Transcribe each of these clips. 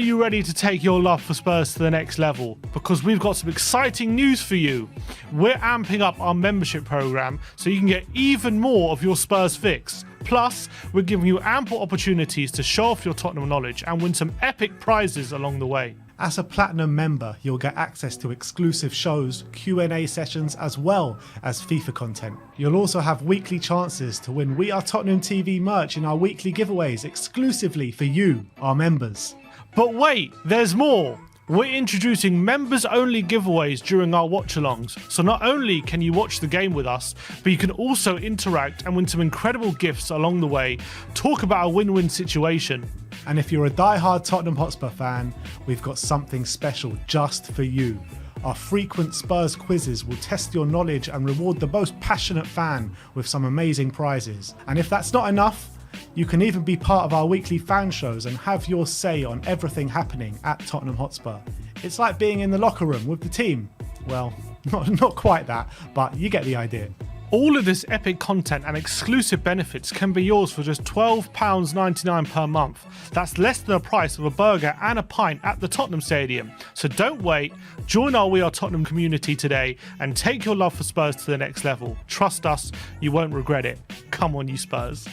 you ready to take your love for Spurs to the next level? Because we've got some exciting news for you. We're amping up our membership program so you can get even more of your Spurs fix. Plus, we're giving you ample opportunities to show off your Tottenham knowledge and win some epic prizes along the way. As a Platinum member, you'll get access to exclusive shows, Q&A sessions, as well as FIFA content. You'll also have weekly chances to win We Are Tottenham TV merch in our weekly giveaways exclusively for you, our members. But wait, there's more! We're introducing members-only giveaways during our watch-alongs, so not only can you watch the game with us, but you can also interact and win some incredible gifts along the way, talk about a win-win situation. And if you're a die-hard Tottenham Hotspur fan, we've got something special just for you. Our frequent Spurs quizzes will test your knowledge and reward the most passionate fan with some amazing prizes. And if that's not enough, you can even be part of our weekly fan shows and have your say on everything happening at Tottenham Hotspur. It's like being in the locker room with the team. Well, not quite that, but you get the idea. All of this epic content and exclusive benefits can be yours for just £12.99 per month. That's less than the price of a burger and a pint at the Tottenham Stadium. So don't wait, join our We Are Tottenham community today and take your love for Spurs to the next level. Trust us, you won't regret it. Come on, you Spurs.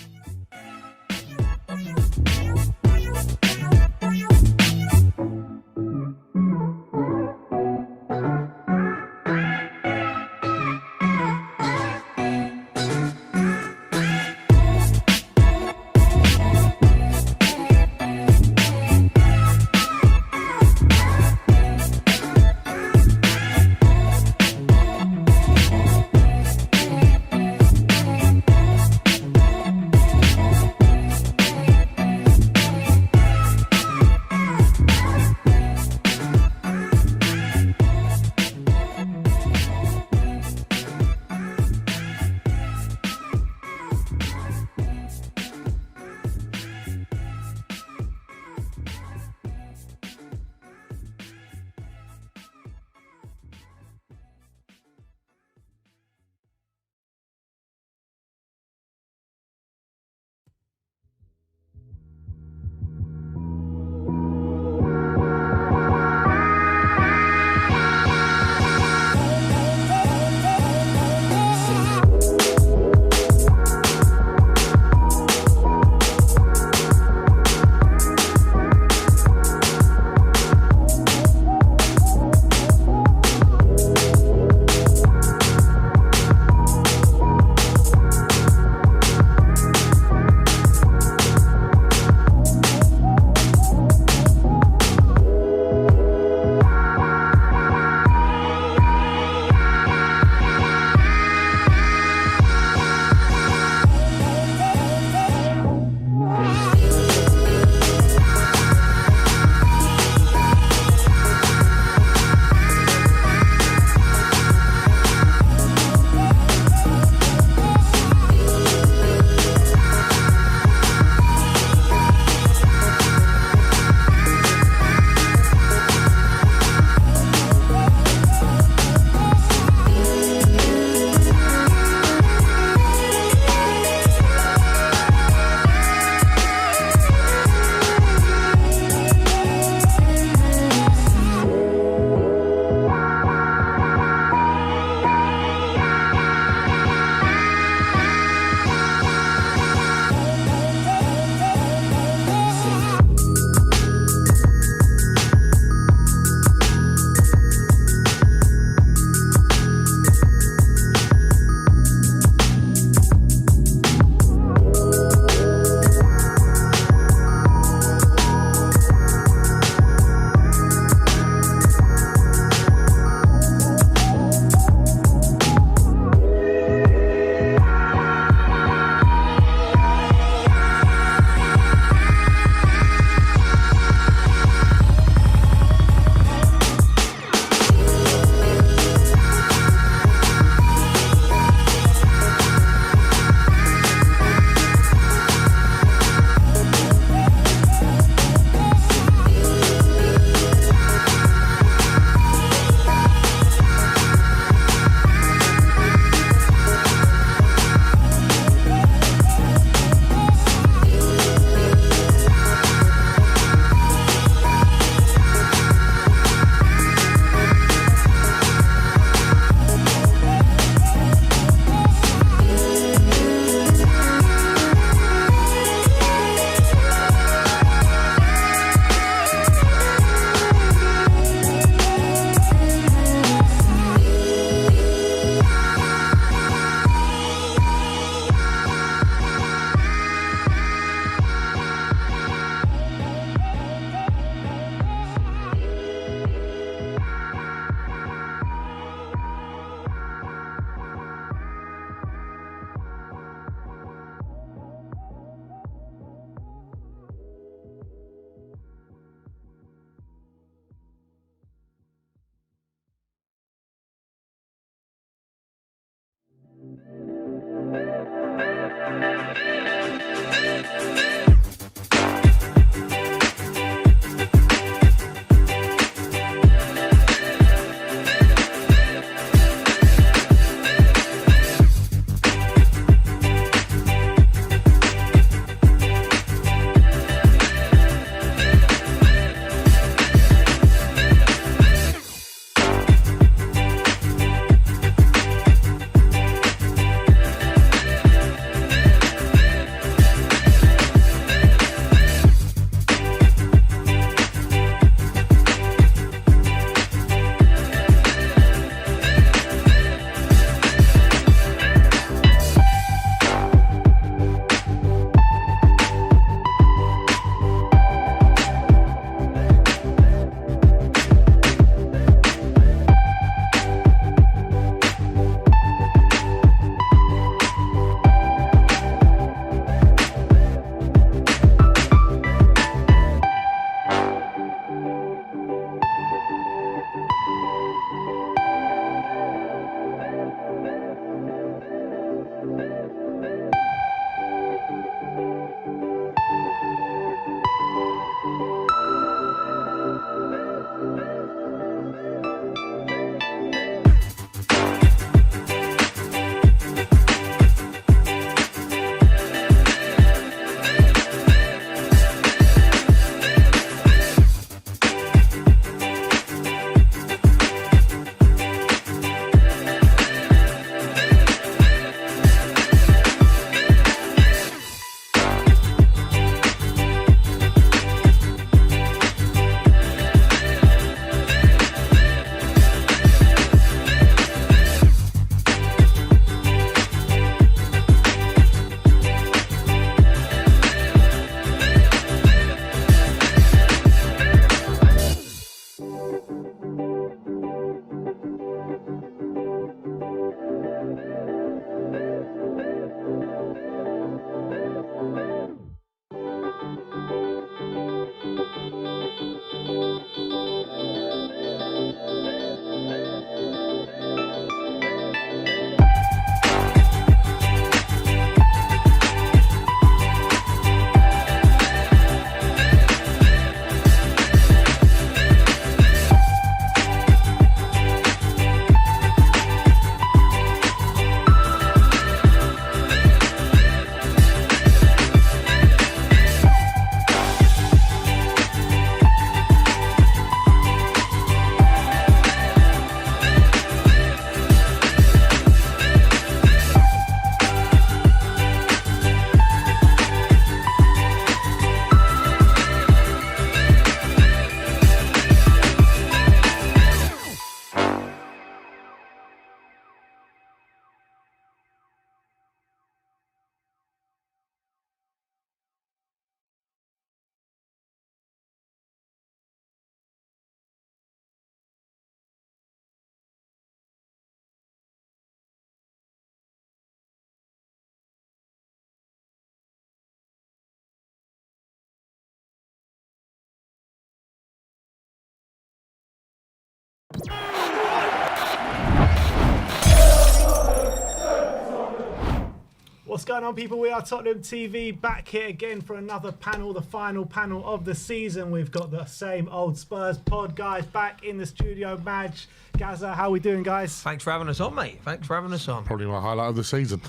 What's going on, people? We are Tottenham TV, back here again for another panel, the final panel of the season. We've got the same old Spurs pod guys back in the studio. Madge, Gaza, how are we doing, guys? Thanks for having us on, mate. Thanks for having us on. Probably my highlight of the season.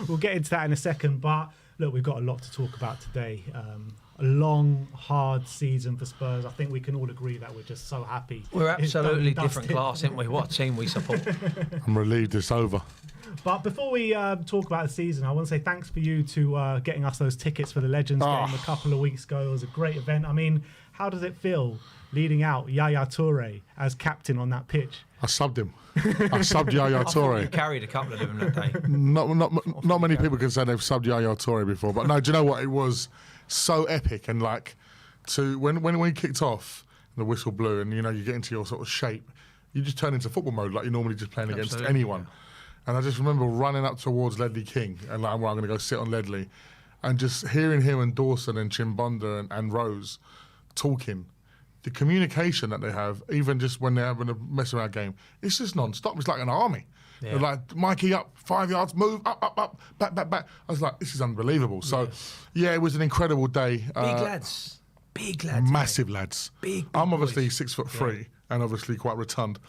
We'll get into that in a second, but look, we've got a lot to talk about today. A long, hard season for Spurs. I think we can all agree that we're just so happy. We're It's done absolutely and different dusted. class, aren't we? What team we support. I'm relieved it's over. But before we talk about the season, I want to say thanks for you to getting us those tickets for the Legends game a couple of weeks ago. It was a great event. I mean, how does it feel leading out Yaya Toure as captain on that pitch? I subbed him. I subbed Yaya I thought you Toure. carried a couple of them that day. Not many people can say they've subbed Yaya Toure before, but no, do you know what? It was so epic, and like when we kicked off, the whistle blew, and you know you get into your sort of shape, you just turn into football mode like you're normally just playing against Absolutely, anyone. yeah. And I just remember running up towards Ledley King, and like, well, I'm going to go sit on Ledley, and just hearing him and Dawson and Chimbonda and Rose talking. The communication that they have, even just when they're having a mess around game, it's just non-stop. It's like an army. Yeah. They're like, Mikey up, 5 yards, move, up, back. I was like, this is unbelievable. So, yeah, it was an incredible day. Big lads. Massive lads. Big I'm obviously boys. 6'3" and obviously quite rotund.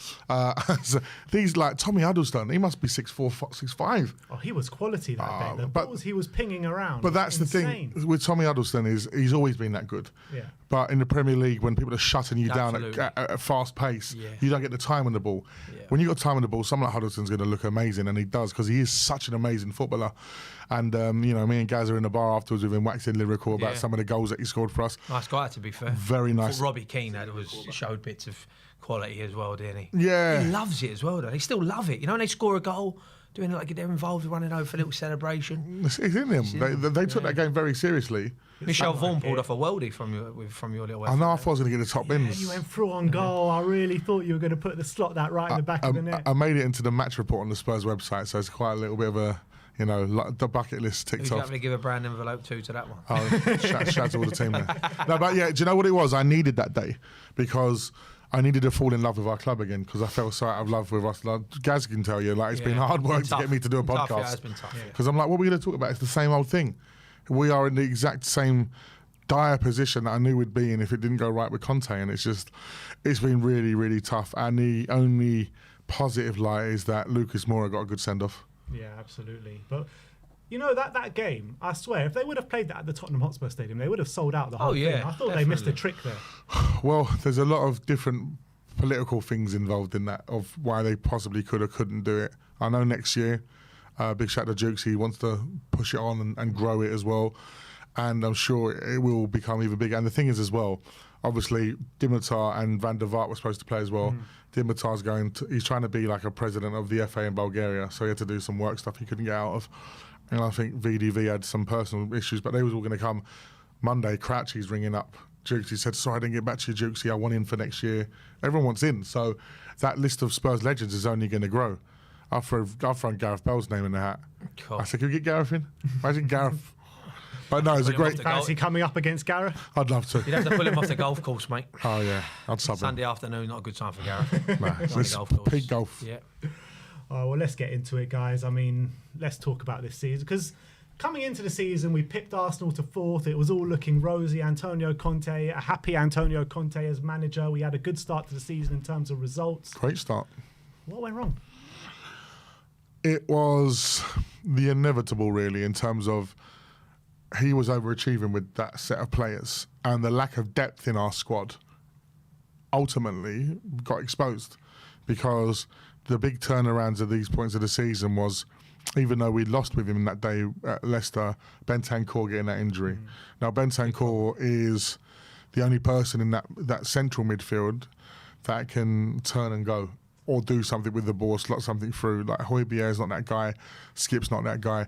So these, like, Tommy Huddleston, he must be 6'4", 6'5". Oh, he was quality that day. The but- balls he was pinging around. But that's insane. the thing with Tommy Huddleston is he's always been that good. Yeah. But in the Premier League, when people are shutting you down Absolutely. at a fast pace, Yeah. you don't get the time on the ball. Yeah. When you got time on the ball, someone like Huddleston's going to look amazing, and he does because he is such an amazing footballer. And you know, me and Gaz are in the bar afterwards. We've been waxing lyrical about Yeah. some of the goals that he scored for us. Nice guy, to be fair. Very I nice. thought Robbie Keane showed bits of quality as well, didn't he? Yeah. He loves it as well, though. They still love it. You know, when they score a goal, doing it like they're involved, running over for a little celebration. It's in them. They took that game very seriously. Michel Vaughan pulled off a worldie from your little I know I thought I was going to get the top bins. You went through on goal. I really thought you were going to put that right in the back of the net. I made it into the match report on the Spurs website, so it's quite a little bit of a, you know, like the bucket list ticked Who's off. going to give a brand envelope to that one? Oh, shout to all the team there. No, but yeah, do you know what it was? I needed that day because I needed to fall in love with our club again because I fell so out of love with us. Like, Gaz can tell you, like it's been Yeah. hard work Been to tough. get me to do a Been podcast. tough, yeah, it's been tough. Because I'm like, what are we going to talk about? It's the same old thing. We are in the exact same dire position that I knew we'd be in if it didn't go right with Conte, and it's been really, really tough. And the only positive light is that Lucas Moura got a good send off. Yeah, absolutely. But you know that game, I swear, if they would have played that at the Tottenham Hotspur Stadium, they would have sold out the whole thing. yeah, I thought they missed a definitely. trick there. Well, there's a lot of different political things involved in that of why they possibly could or couldn't do it. I know next year, big shout to Jukes, he wants to push it on and grow it as well. And I'm sure it will become even bigger. And the thing is as well, obviously Dimitar and Van der Vaart were supposed to play as well. Dimitar's he's trying to be like a president of the FA in Bulgaria, so he had to do some work stuff he couldn't get out of. And I think VDV had some personal issues, but they was all going to come Monday. Crouchy's ringing up Jukes. He said, sorry, I didn't get back to you, Jukesy. I want in for next year. Everyone wants in. So that list of Spurs legends is only going to grow. I'll throw Gareth Bell's name in the hat. Cool. I said, can we get Gareth in? Imagine Gareth. But no, it's a Put him off great... the Fancy coming up against Gareth? I'd love to. You'd have to pull him off the golf course, mate. Oh, yeah. I'd sub him. Sunday afternoon, not a good time for Gareth. Nah, On the it's golf course. peak golf. Yeah. Oh, well, let's get into it, guys. I mean, let's talk about this season because coming into the season, we picked Arsenal to fourth. It was all looking rosy. Antonio Conte, a happy Antonio Conte as manager. We had a good start to the season in terms of results. Great start. What went wrong? It was the inevitable, really, in terms of he was overachieving with that set of players, and the lack of depth in our squad ultimately got exposed because the big turnarounds at these points of the season was, even though we lost with him that day at Leicester, Bentancur getting that injury. Now, Bentancur is the only person in that central midfield that can turn and go or do something with the ball, slot something through. Like Højbjerg's not that guy, Skip's not that guy.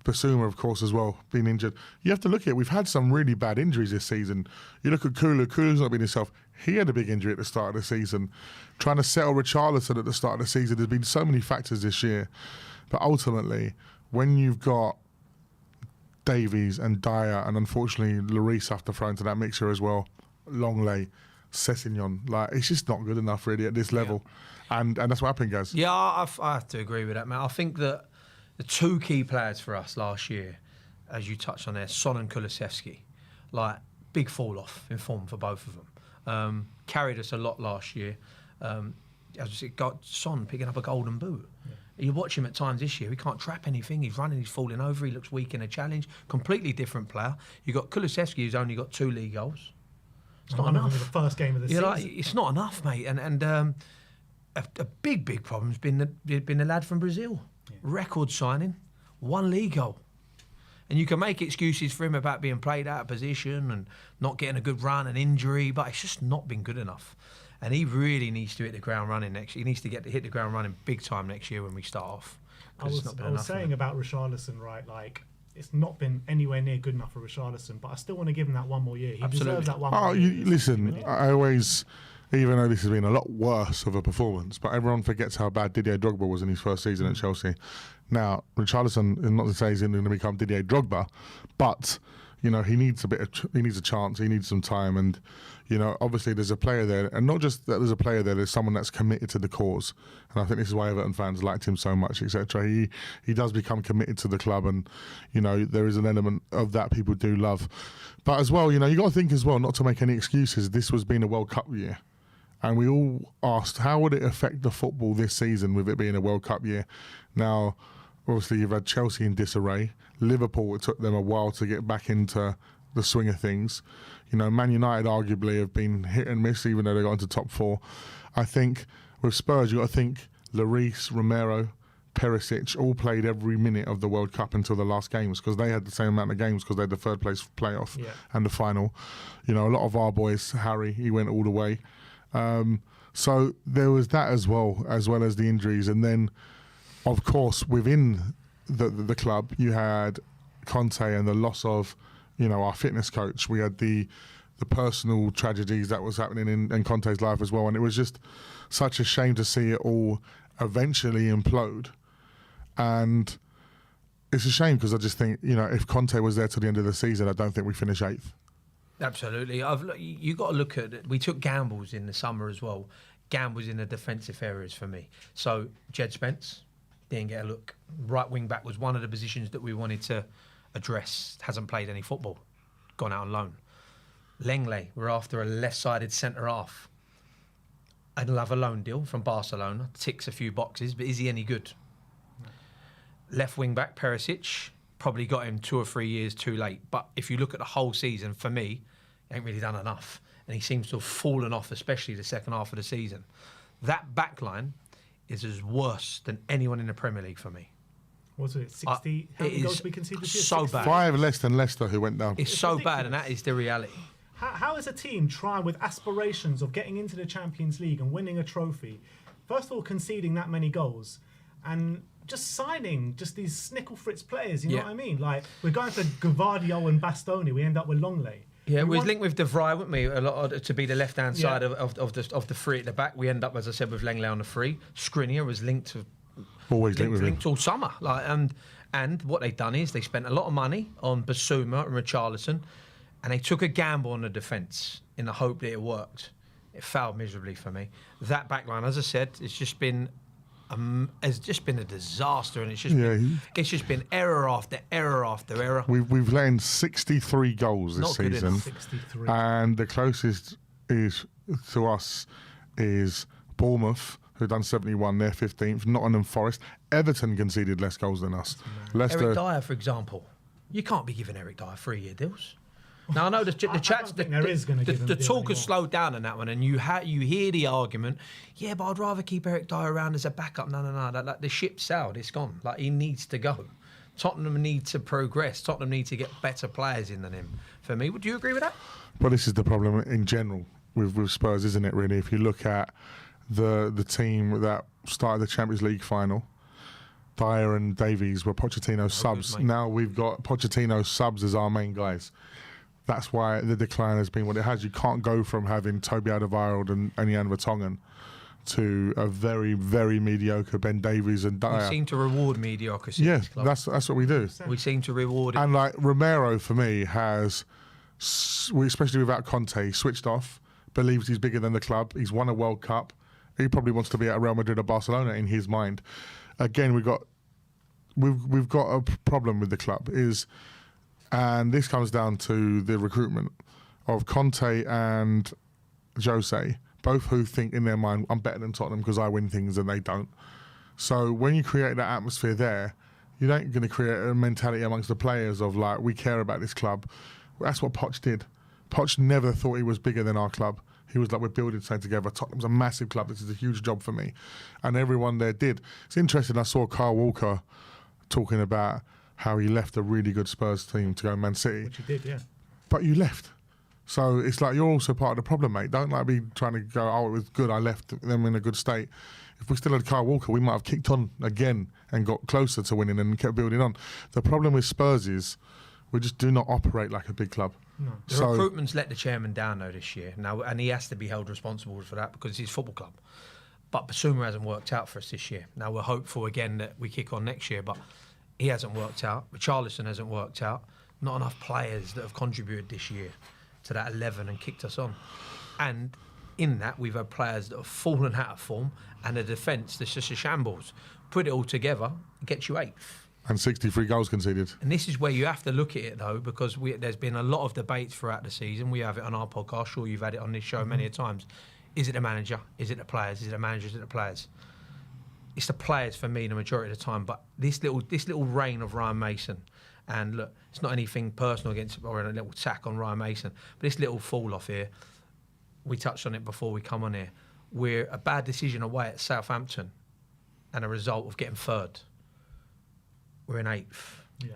Basuma, of course, as well, being injured. You have to look at it. We've had some really bad injuries this season. You look at Kulu's not been himself. He had a big injury at the start of the season. Trying to settle Richarlison at the start of the season. There's been so many factors this year. But ultimately, when you've got Davies and Dyer, and unfortunately Lloris have to throw into that mixture as well, Longley, Sessegnon, like it's just not good enough really at this level. And that's what happened, guys. Yeah, I have to agree with that, mate. I think that the two key players for us last year, as you touched on there, Son and Kulusevski, like big fall off in form for both of them. Carried us a lot last year. As I said, got Son picking up a golden boot. Yeah. You watch him at times this year, he can't trap anything. He's running, he's falling over, he looks weak in a challenge. Completely different player. You've got Kulusevski, who's only got 2 league goals. It's not enough. The first game of the season. Like, it's not enough, mate. And a big problem's been the lad from Brazil. Yeah. Record signing, 1 league goal. And you can make excuses for him about being played out of position and not getting a good run and injury, but it's just not been good enough. And he really needs to hit the ground running next year. He needs to hit the ground running big time next year when we start off. I was saying about Richarlison, right, like, it's not been anywhere near good enough for Richarlison, but I still want to give him that 1 more year. He deserves that 1 more year. Listen, I always, even though this has been a lot worse of a performance, but everyone forgets how bad Didier Drogba was in his first season at Chelsea. Now, Richarlison, not to say he's going to become Didier Drogba, but you know, he needs a chance, he needs some time, and you know, obviously there's a player there, and not just that there's a player there, there's someone that's committed to the cause, and I think this is why Everton fans liked him so much, etc. He does become committed to the club, and you know, there is an element of that people do love, but as well, you know, you got to think as well, not to make any excuses. This was being a World Cup year. And we all asked, how would it affect the football this season with it being a World Cup year? Now, obviously, you've had Chelsea in disarray. Liverpool, it took them a while to get back into the swing of things. You know, Man United arguably have been hit and miss, even though they got into top 4. I think with Spurs, you've got to think Lloris, Romero, Perisic all played every minute of the World Cup until the last games, because they had the same amount of games because they had the third place playoff and the final. You know, a lot of our boys, Harry, he went all the way. So there was that as well as the injuries, and then of course within the club you had Conte and the loss of, you know, our fitness coach. We had the personal tragedies that was happening in Conte's life as well, and it was just such a shame to see it all eventually implode. And it's a shame because I just think, you know, if Conte was there till the end of the season, I don't think we finish 8th. Absolutely. You got to look at it. We took gambles in the summer as well. Gambles in the defensive areas for me. So Jed Spence didn't get a look. Right wing back was one of the positions that we wanted to address. Hasn't played any football. Gone out on loan. Lenglet, we're after a left-sided centre half. Another loan deal from Barcelona. Ticks a few boxes, but is he any good? No. Left wing back Perisic. Probably got him 2 or 3 years too late. But if you look at the whole season, for me, he ain't really done enough. And he seems to have fallen off, especially the second half of the season. That backline is as worse than anyone in the Premier League for me. What's it, 60? How many goals we conceded this year? So bad. 5 less than Leicester, who went down. It's so ridiculous. Bad, and that is the reality. How is a team trying with aspirations of getting into the Champions League and winning a trophy, first of all conceding that many goals, and just signing just these snickle fritz players, you know what I mean? Like, we're going for Gvardiol and Bastoni, we end up with Longley. Yeah, we was linked with De Vrij, weren't we? A lot to be the left-hand side of the three at the back. We end up, as I said, with Lenglet on the free. Skriniar was linked to linked all summer. Like, and what they've done is they spent a lot of money on Basuma and Richarlison, and they took a gamble on the defence in the hope that it worked. It failed miserably for me. That backline, as I said, it's just been a disaster, and it's just been error after error after error. We've let in 63 goals this season, 63. And the closest is to us is Bournemouth, who've done 71. They're 15th. Nottingham Forest, Everton conceded less goals than us. Leicester, Eric Dyer, for example, you can't be giving Eric Dyer 3-year deals. Now I know the talk has slowed down on that one, and you hear the argument. Yeah, but I'd rather keep Eric Dyer around as a backup. No. Like, the ship sailed. It's gone. Like, he needs to go. Tottenham need to progress. Tottenham need to get better players in than him. For me, would you agree with that? Well, this is the problem in general with Spurs, isn't it? Really, if you look at the team that started the Champions League final, Dyer and Davies were Pochettino subs. Now we've got Pochettino subs as our main guys. That's why the decline has been what it has. You can't go from having Toby Alderweireld and Jan Vertonghen to a very, very mediocre Ben Davies and Dyer. We seem to reward mediocrity. Yeah, that's what we do. We seem to reward it. And like Romero, for me, has, especially without Conte, switched off, believes he's bigger than the club. He's won a World Cup. He probably wants to be at Real Madrid or Barcelona in his mind. Again, we got we've got a problem with the club and this comes down to the recruitment of Conte and Jose, both who think in their mind, I'm better than Tottenham because I win things and they don't. So when you create that atmosphere there, you ain't going to create a mentality amongst the players of like, we care about this club. That's what Poch did. Poch never thought he was bigger than our club. He was like, we're building something together. Tottenham's a massive club. This is a huge job for me. And everyone there did. It's interesting. I saw Kyle Walker talking about how he left a really good Spurs team to go Man City. Which he did, yeah. But you left. So it's like, you're also part of the problem, mate. Don't like be trying to go, oh, it was good, I left them in a good state. If we still had Kyle Walker, we might have kicked on again and got closer to winning and kept building on. The problem with Spurs is we just do not operate like a big club. No. The recruitment's let the chairman down though this year now, and he has to be held responsible for that because it's his football club. But Basuma hasn't worked out for us this year. Now we're hopeful again that we kick on next year, but he hasn't worked out. Richarlison hasn't worked out. Not enough players that have contributed this year to that 11 and kicked us on. And in that, we've had players that have fallen out of form and a defence that's just a shambles. Put it all together, it gets you 8th. And 63 goals conceded. And this is where you have to look at it, though, because there's been a lot of debates throughout the season. We have it on our podcast. Sure, you've had it on this show many a times. Is it the manager? Is it the players? Is it the manager? Is it the players? It's the players for me the majority of the time. But this little reign of Ryan Mason, and look, it's not anything personal against or a little attack on Ryan Mason, but this little fall off here, we touched on it before we come on here. We're a bad decision away at Southampton and a result of getting 3rd. We're in 8th. Yeah.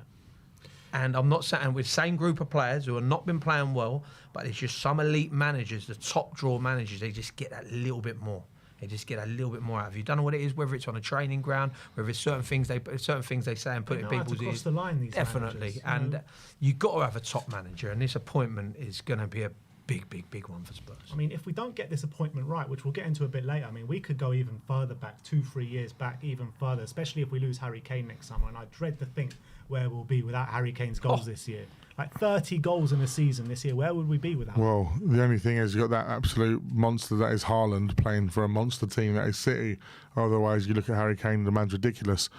And I'm not saying with the same group of players who have not been playing well, but it's just some elite managers, the top draw managers, they just get that little bit more. They just get a little bit more out of you. Don't know what it is, whether it's on a training ground, whether it's certain things they say and put in people's ears. The line, these definitely. managers, And you've got to have a top manager, and this appointment is going to be a big one for Spurs. I mean, if we don't get this appointment right, which we'll get into a bit later, I mean, we could go even further back, 2-3 years back, even further, especially if we lose Harry Kane next summer. And I dread to think where we'll be without Harry Kane's goals this year. Like 30 goals in a season this year, where would we be without him? Well, the only thing is you've got that absolute monster that is Haaland playing for a monster team that is City. Otherwise, you look at Harry Kane, the man's ridiculous.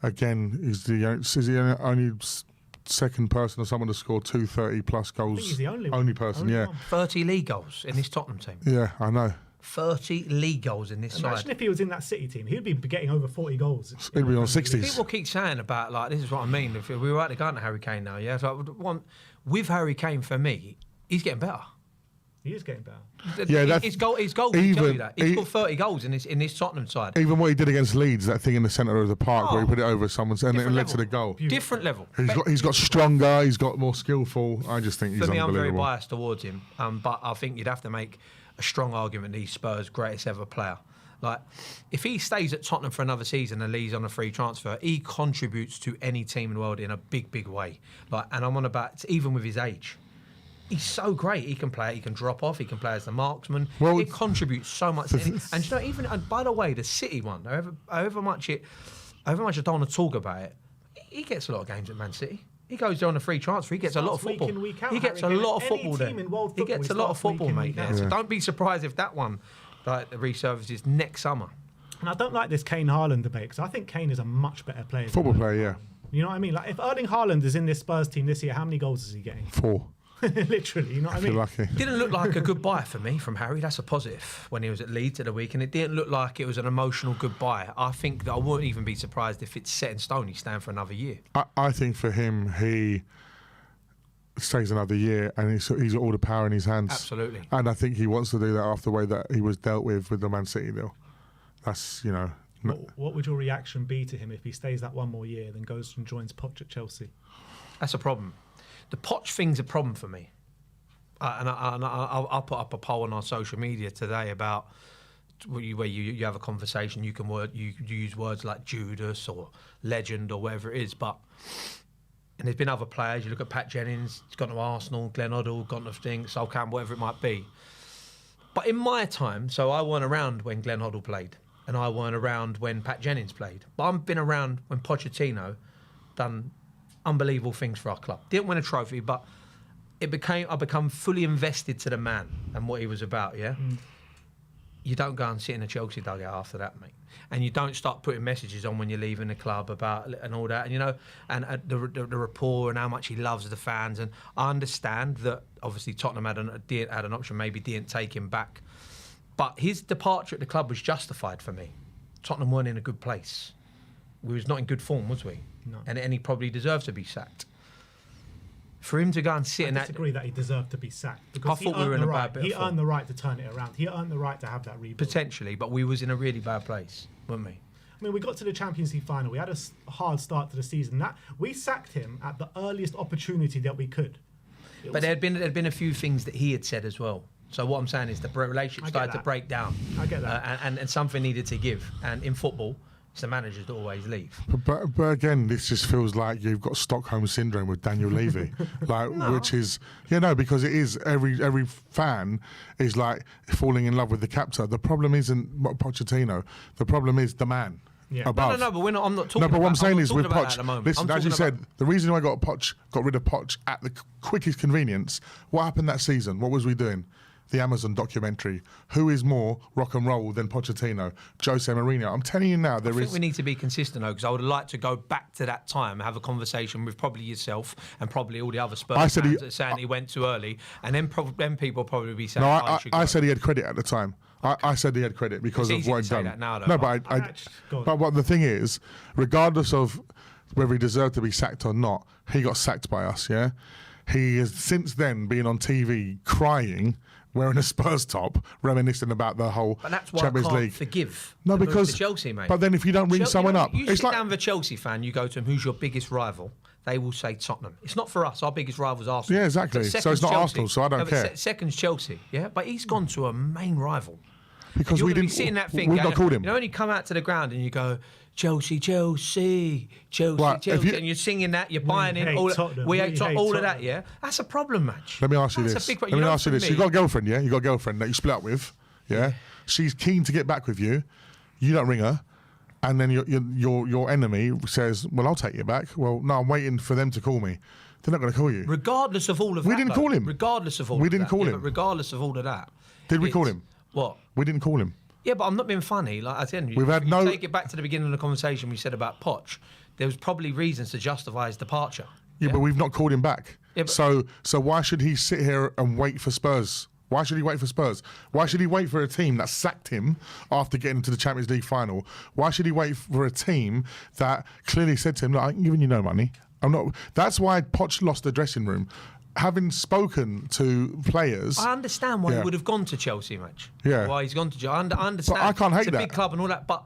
Again, is he only second person or someone to score 230-plus goals? I think he's the only person, yeah. 30 league goals in this Tottenham team. Yeah, I know. 30 league goals in this Imagine side. if he was in that City team, he'd be getting over 40 goals. He'd be on 60s. People keep saying about, like, this is what I mean. If we were right to go into Harry Kane now, yeah? So I would want, with Harry Kane, for me, he's getting better. He is getting better. Yeah, that's his goal can tell you that. He's scored 30 goals in this Tottenham side. Even what he did against Leeds, that thing in the centre of the park where he put it over someone's and it led to the goal. Beautiful. Different level. He's got stronger, he's got more skillful. I just think he's For me, I'm unbelievable. very biased towards him, but I think you'd have to make a strong argument that he's Spurs' greatest ever player. Like, if he stays at Tottenham for another season and leaves on a free transfer, he contributes to any team in the world in a big way. Like, and I'm on about even with his age. He's so great. He can play. He can drop off. He can play as the marksman. Well, it contributes so much. And you know, even and by the way, the City one, however much I don't want to talk about it, he gets a lot of games at Man City. He goes there on a free transfer. He gets a lot of football. Week in, week out, he gets a Harry Kane. lot of Any football there. team in world He football, gets he a lot of starts week football, in, mate. week There. out. So don't be surprised if that one resurfaces next summer. And I don't like this Kane-Haaland debate because I think Kane is a much better player. Football player, yeah. You know what I mean? Like, if Erling Haaland is in this Spurs team this year, how many goals is he getting? 4. Literally, you know what I If you're mean? lucky. Didn't look like a goodbye for me from Harry. That's a positive when he was at Leeds at the week, and it didn't look like it was an emotional goodbye. I think that I wouldn't even be surprised if it's set in stone. He's staying for another year. I think for him, he stays another year and he's got all the power in his hands. Absolutely. And I think he wants to do that after the way that he was dealt with the Man City deal. That's, you know... What would your reaction be to him if he stays that one more year, then goes and joins Poch at Chelsea? That's a problem. The Poch thing's a problem for me. And I'll put up a poll on our social media today about where you have a conversation. You can you use words like Judas or legend or whatever it is. But and there's been other players. You look at Pat Jennings. He's gone to Arsenal. Glenn Hoddle, gone to things. Sol Campbell, whatever it might be. But in my time, so I weren't around when Glenn Hoddle played, and I weren't around when Pat Jennings played. But I've been around when Pochettino done unbelievable things for our club. Didn't win a trophy, but I become fully invested to the man and what he was about, yeah? you don't go and sit in a Chelsea dugout after that, mate. And you don't start putting messages on when you're leaving the club about and all that. And, you know, and the rapport and how much he loves the fans. And I understand that, obviously, Tottenham had an option, maybe didn't take him back. But his departure at the club was justified for me. Tottenham weren't in a good place. We was not in good form, was we? No. And he probably deserved to be sacked. For him to go and sit in that... I disagree that he deserved to be sacked. I Because thought we were in a bad bit He of form. earned the right to turn it around. He earned the right to have that rebuild. Potentially, but we was in a really bad place, weren't we? I mean, we got to the Champions League final. We had a hard start to the season. We sacked him at the earliest opportunity that we could. But there'd been a few things that he had said as well. So what I'm saying is the relationship started to break down. I get that. And something needed to give. And in football, it's the managers that always leave. But again, this just feels like you've got Stockholm syndrome with Daniel Levy, which is because it is every fan is like falling in love with the captor. The problem isn't Pochettino. The problem is the man. Yeah. Above. No, but I'm not talking. No, but what I'm saying is with Poch. Poch. Listen, as you said, the reason I got rid of Poch at the quickest convenience. What happened that season? What was we doing? The Amazon documentary. Who is more rock and roll than Pochettino? Jose Mourinho. I'm telling you now, I think we need to be consistent, though, because I would like to go back to that time and have a conversation with probably yourself and probably all the other Spurs fans that are saying he went too early, and then people probably be saying, I said he had credit at the time. I said he had credit because of what he'd done. That now, though, no, but but what the thing is, regardless of whether he deserved to be sacked or not, he got sacked by us. Yeah, he has since then been on TV crying, wearing a Spurs top, reminiscing about the whole but that's why Champions I can't League. Forgive. No, because Chelsea, mate. But then if you don't ring someone up, you it's sit like down with a Chelsea fan, you go to them, who's your biggest rival? They will say Tottenham. It's not for us. Our biggest rival's Arsenal. Yeah, exactly. So it's not Chelsea. Arsenal, so I don't care. Second's Chelsea, yeah? But he's gone to a main rival. because we we didn't. Sitting that thing, we've not called him. You know, when you come out to the ground and you go, Chelsea, Chelsea, Chelsea, Right, Chelsea, and you're singing that, you're buying in all all of that, yeah? That's a problem, match. Let me ask you That's this. a big Let me ask you this. You got a girlfriend, yeah? You got a girlfriend that you split up with, yeah? She's keen to get back with you. You don't ring her. And then your enemy says, well, I'll take you back. Well, no, I'm waiting for them to call me. They're not going to call you. Regardless of all of that. We didn't call him. Regardless of all We of didn't that. call Yeah, him. but regardless of all of that. Did we call him? What? We didn't call him. Yeah, but I'm not being funny. Like I said, We've had no. Take it back to the beginning of the conversation we said about Poch. There was probably reasons to justify his departure. Yeah, but we've not called him back. Yeah, but- So why should he sit here and wait for Spurs? Why should he wait for Spurs? Why should he wait for a team that sacked him after getting to the Champions League final? Why should he wait for a team that clearly said to him, "Look, I'm giving you no money. I'm not." That's why Poch lost the dressing room. Having spoken to players, I understand why he would have gone to Chelsea, match. Yeah. Why he's gone to Chelsea. I understand. But I can't hate it's a that. big club and all that. But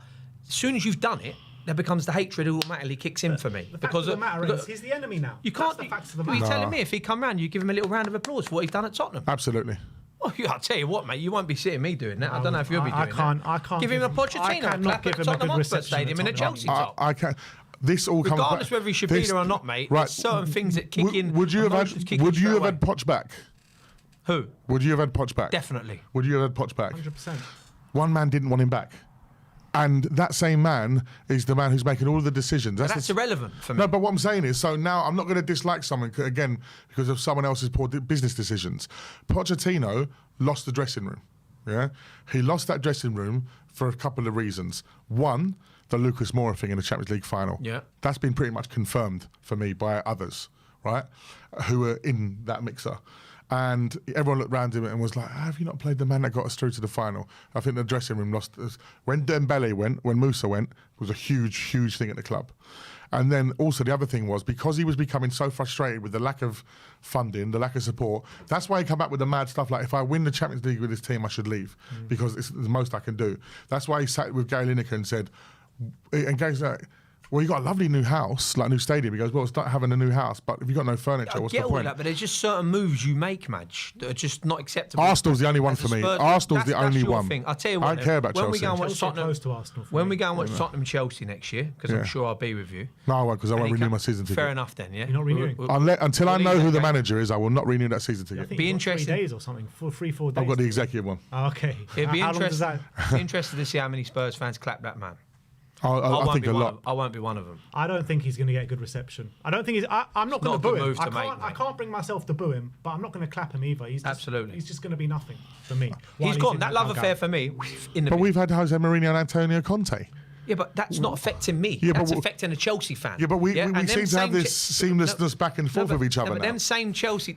as soon as you've done it, there becomes the hatred automatically kicks in for me. The fact of the matter is, he's the enemy now. You can't. That's the facts of the Are you matter. telling me if he come round, you give him a little round of applause for what he's done at Tottenham? absolutely. Well, I'll tell you what, mate. You won't be seeing me doing that. I don't know if you'll be doing that. I can't give him a Pochettino clap at Tottenham Hotspur Stadium in a Chelsea top. I can't. This all comes Regardless back. whether he should be there or not, mate. Right. There's certain things that kick in. Would you have emotions kick in Would you straight have away. had Poch back? Who? Would you have had Poch back? Definitely. Would you have had Poch back? 100%. One man didn't want him back, and that same man is the man who's making all the decisions. That's irrelevant for me. No, but what I'm saying is, so now I'm not going to dislike someone again because of someone else's poor business decisions. Pochettino lost the dressing room. Yeah, he lost that dressing room for a couple of reasons. One, the Lucas Moura thing in the Champions League final. Yeah, that's been pretty much confirmed for me by others, right, who were in that mixer. And everyone looked around him and was like, have you not played the man that got us through to the final? I think the dressing room lost us. When Dembele went, when Musa went, it was a huge, huge thing at the club. And then also the other thing was, because he was becoming so frustrated with the lack of funding, the lack of support, that's why he came back with the mad stuff like, if I win the Champions League with this team, I should leave, because it's the most I can do. That's why he sat with Gary Lineker and said, and Gary's like, well, you got a lovely new house, like a new stadium. He goes, well, it's not having a new house, but if you've got no furniture, what's the point? That, but there's just certain moves you make, Madge, that are just not acceptable. Arsenal's the only one for me. Arsenal's the only one. Thing. I'll tell you what, I don't care about when Chelsea. We go and watch Tottenham, close to Arsenal when we go and watch Tottenham Chelsea next year, because I'm sure I'll be with you. No, I won't, because I won't renew my season ticket. Fair enough then, yeah? You're not renewing? Until I know who the manager is, I will not renew that season ticket. I think Be interested. 3 days or something, 4 days. I've got the executive one. Oh, okay. It'd be How long does that? interested to see how many Spurs fans clap that man. I think a lot. I won't be one of them. I don't think he's going to get a good reception. I don't think he's. I'm not going to boo him. I can't bring myself to boo him, but I'm not going to clap him either. Absolutely. He's just going to be nothing for me. He's gone. That love affair for me. But we've had Jose Mourinho and Antonio Conte. Yeah, but that's not affecting me. Yeah, that's affecting a Chelsea fan. Yeah, but we seem to have this seamlessness back and forth with each other now. Them same Chelsea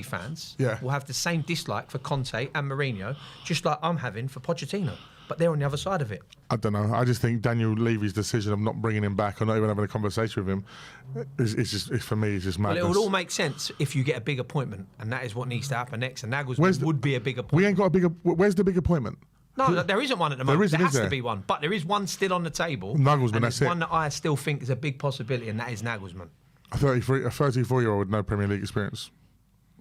fans will have the same dislike for Conte and Mourinho, just like I'm having for Pochettino. But they're on the other side of it. I don't know. I just think Daniel Levy's decision of not bringing him back or not even having a conversation with him, for me, it's just madness. Well, it would all make sense if you get a big appointment, and that is what needs to happen next. And Nagelsmann would be a big appointment. We ain't got a big. Where's the big appointment? No, there isn't one at the moment. There has there? to be one, but there is one still on the table. Nagelsmann, and that's one that I still think is a big possibility, and that is Nagelsmann. A 34-year-old with no Premier League experience.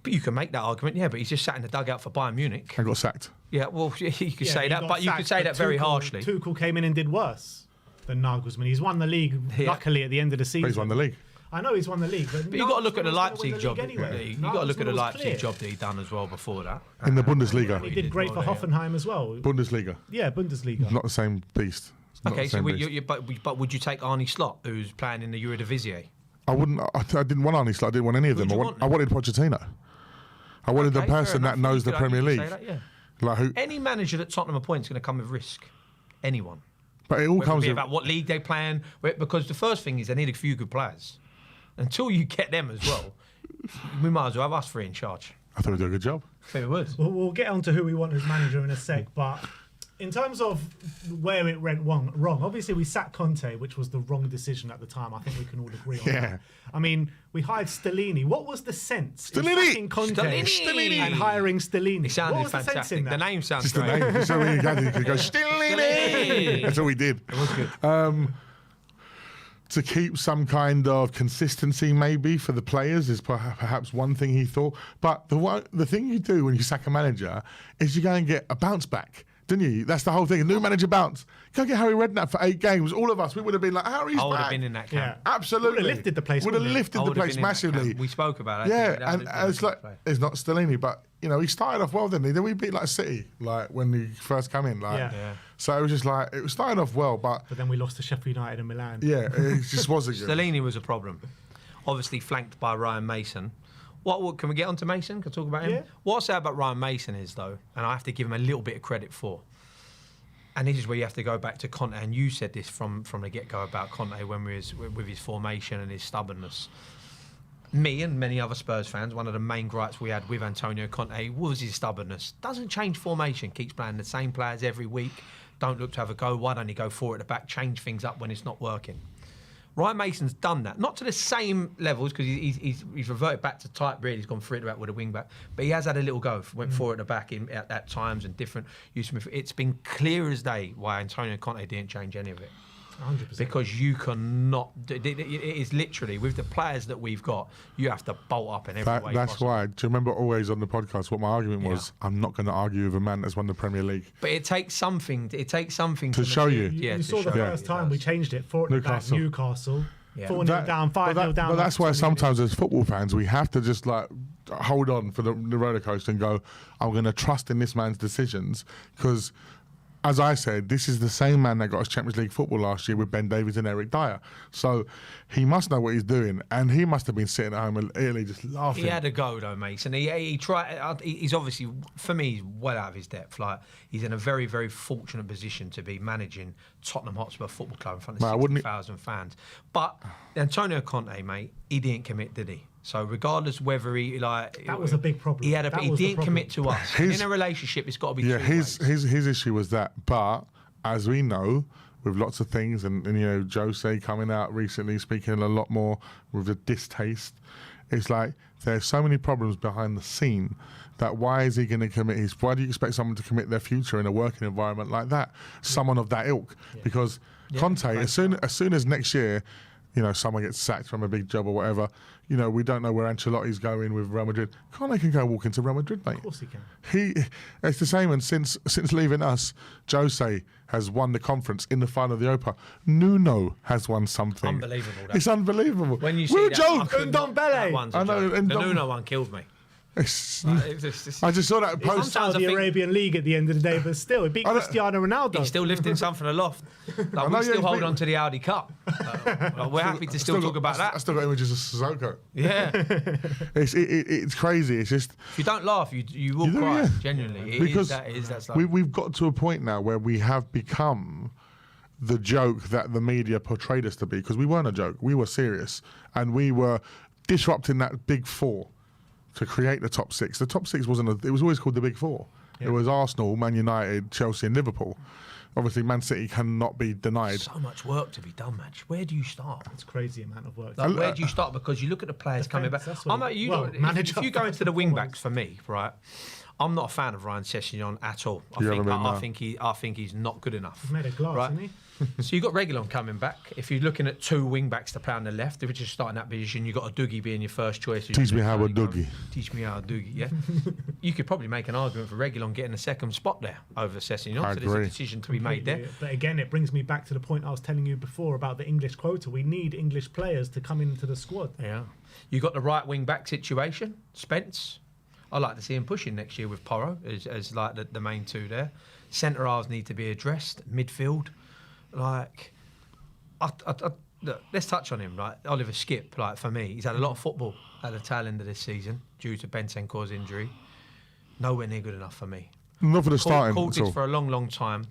But you can make that argument, yeah. But he's just sat in the dugout for Bayern Munich And got sacked. Yeah, well, you could say that, but you could say that very harshly. Tuchel came in and did worse than Nagelsmann. He's won the league, luckily, at the end of the season. But he's won the league. I know he's won the league, but you've got to look at the Leipzig job. Anyway. You've got to look at the Leipzig job that he done as well before that. In the Bundesliga. He did great for Hoffenheim as well. Bundesliga. Yeah, Bundesliga. Not the same beast. Okay, so but would you take Arne Slot, who's playing in the Eredivisie? I wouldn't. I didn't want Arne Slot. I didn't want any of them. I wanted Pochettino. I wanted the person that knows the Premier League. Like who? Any manager that Tottenham appoints is going to come with risk. Anyone. But it all Whether comes it be with about what league they play in, because the first thing is they need a few good players. Until you get them as well, we might as well have us three in charge. I thought we'd do a good job. I think we would. We'll get on to who we want as manager in a sec, but in terms of where it went wrong, obviously we sacked Conte, which was the wrong decision at the time. I think we can all agree on that. I mean, we hired Stellini. What was the sense in sacking Conte and hiring Stellini? It sounded what was fantastic. The sense in that? The name sounds Just great. the name. That's all we had. You could go, Stellini! That's all we did. It was good. To keep some kind of consistency maybe for the players is perhaps one thing he thought. But the thing you do when you sack a manager is you go and get a bounce back, didn't you? That's the whole thing. A new manager bounce. Go get Harry Redknapp for 8 games. All of us, we would have been like, Harry's back. I would have been in that camp. Yeah. Absolutely. Would have lifted the place. Would have lifted the place massively. We spoke about it. Yeah, and it's like, it's not Stellini, but you know, he started off well, didn't he? Then we beat like City, like when he first came in. Like, so it was just like, it was starting off well, but then we lost to Sheffield United and Milan. Yeah, it just wasn't good. Stellini was a problem. Obviously flanked by Ryan Mason. What can we get on to Mason? Can I talk about him? Yeah. What I say about Ryan Mason is, though, and I have to give him a little bit of credit for, and this is where you have to go back to Conte, and you said this from the get-go about Conte when we was with his formation and his stubbornness. Me and many other Spurs fans, one of the main gripes we had with Antonio Conte was his stubbornness. Doesn't change formation, keeps playing the same players every week, don't look to have a go, why don't he go for it at the back, change things up when it's not working. Ryan Mason's done that, not to the same levels because he's reverted back to type. Really, he's gone for it back with a wing back, but he has had a little go. Went for it at the back at times and different use. It's been clear as day why Antonio Conte didn't change any of it. 100%. Because you cannot. It is literally with the players that we've got, you have to bolt up in every way. That's possible. why. Do you remember always on the podcast what my argument was? I'm not going to argue with a man that's won the Premier League. But it takes something. It takes something to show you. You saw the first time we changed it for Newcastle. 4-0 down, 5-0 down. But that's why sometimes as football fans we have to just like hold on for the roller coaster and go, I'm going to trust in this man's decisions because, as I said, this is the same man that got us Champions League football last year with Ben Davies and Eric Dyer. So he must know what he's doing, and he must have been sitting at home in Italy just laughing. He had a go though, Mason. He tried. He's obviously, for me, he's well out of his depth. Like he's in a very, very fortunate position to be managing Tottenham Hotspur Football Club in front of 60,000 fans. But Antonio Conte, mate, he didn't commit, did he? So regardless whether he that was a big problem. He didn't commit to us. In a relationship, it's got to be. Yeah, his issue was that. But as we know, with lots of things, and you know, Jose coming out recently speaking a lot more with the distaste. It's like there's so many problems behind the scene that why is he going to commit his? Why do you expect someone to commit their future in a working environment like that? Someone of that ilk, because Conte, as soon as next year, you know, someone gets sacked from a big job or whatever, you know, we don't know where Ancelotti's going with Real Madrid. Conte can go walk into Real Madrid, mate. Of course he can. It's the same, and since leaving us, Jose has won the conference in the final of the Europa. Nuno has won something. Unbelievable. It's unbelievable. When you see We're that, joke. that one's a joke. The Nuno one killed me. I just saw that post. Sometimes I Saudi think- Arabian League at the end of the day, but still, it beat Cristiano Ronaldo. He's still lifting something aloft. Like, know, we yeah, still he's hold been- on to the Audi Cup. We're happy to still talk about I that. still got images of Sissoko. Yeah. It's crazy. It's just If you don't laugh, you will You do, cry. yeah. Genuinely, because that's we've got to a point now where we have become the joke that the media portrayed us to be, because we weren't a joke. We were serious, and we were disrupting that big four to create the top six. The top six it was always called the big four. Yeah. It was Arsenal, Man United, Chelsea and Liverpool. Obviously, Man City cannot be denied. so much work to be done, Madge. Where do you start? It's crazy amount of work. Like, where do you start? Because you look at the players coming back. Defence, that's what If you go into the wing backs for me, right? I'm not a fan of Ryan Sessegnon at all. I think he's not good enough. He's made of glass, right? isn't he? So you've got Reguilon coming back. If you're looking at two wing backs to play on the left, if you're just starting that position, you've got a Dougie being your first choice. Teach me how a Dougie. Teach me how a Dougie, yeah. You could probably make an argument for Reguilon getting a second spot there over Sessegnon. I So there's a agree. decision to be made there. But again, it brings me back to the point I was telling you before about the English quota. We need English players to come into the squad. Yeah. You got the right wing back situation, Spence. I like to see him pushing next year with Porro as like the main two there. Centre halves need to be addressed. Midfield, like, look, let's touch on him. Right, Oliver Skipp. Like, for me, he's had a lot of football at the tail end of this season due to Bentancur's injury. Nowhere near good enough for me. Not for the starting. Called at all. this for a long, long time.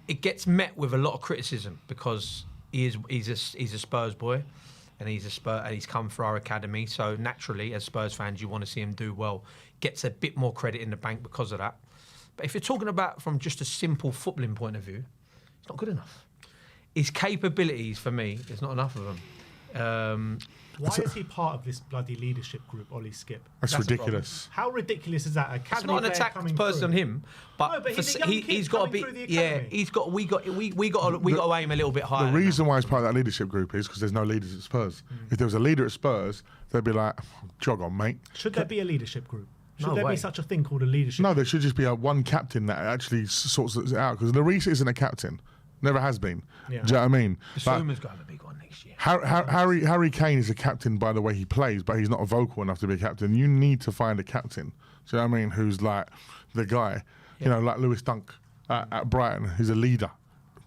It gets met with a lot of criticism because he's a Spurs boy. And he's come for our academy, so naturally, as Spurs fans, you want to see him do well. Gets a bit more credit in the bank because of that. But if you're talking about from just a simple footballing point of view, it's not good enough. His capabilities, for me, there's not enough of them. Why is he part of this bloody leadership group, Ollie Skip? That's That's a ridiculous. How ridiculous is that? It's Academy not an player attack coming person on through. him, but, No, but he's a young kid he's got to coming be. through the Yeah, academy. he's got. We got to aim a little bit higher. The than reason why he's part of that leadership group is because there's no leaders at Spurs. If there was a leader at Spurs, they'd be like, jog on, mate. Should there be a leadership group? Should No there way. be such a thing called a leadership No, there should just be one captain that actually sorts it out, because Lloris isn't a captain. Never has been. Yeah. Do you know what I mean? that. Like, Suma's got to have a big one next year. Harry Kane is a captain by the way he plays, but he's not vocal enough to be a captain. You need to find a captain. Do you know what I mean? Who's like the guy, you know, like Lewis Dunk at Brighton, who's a leader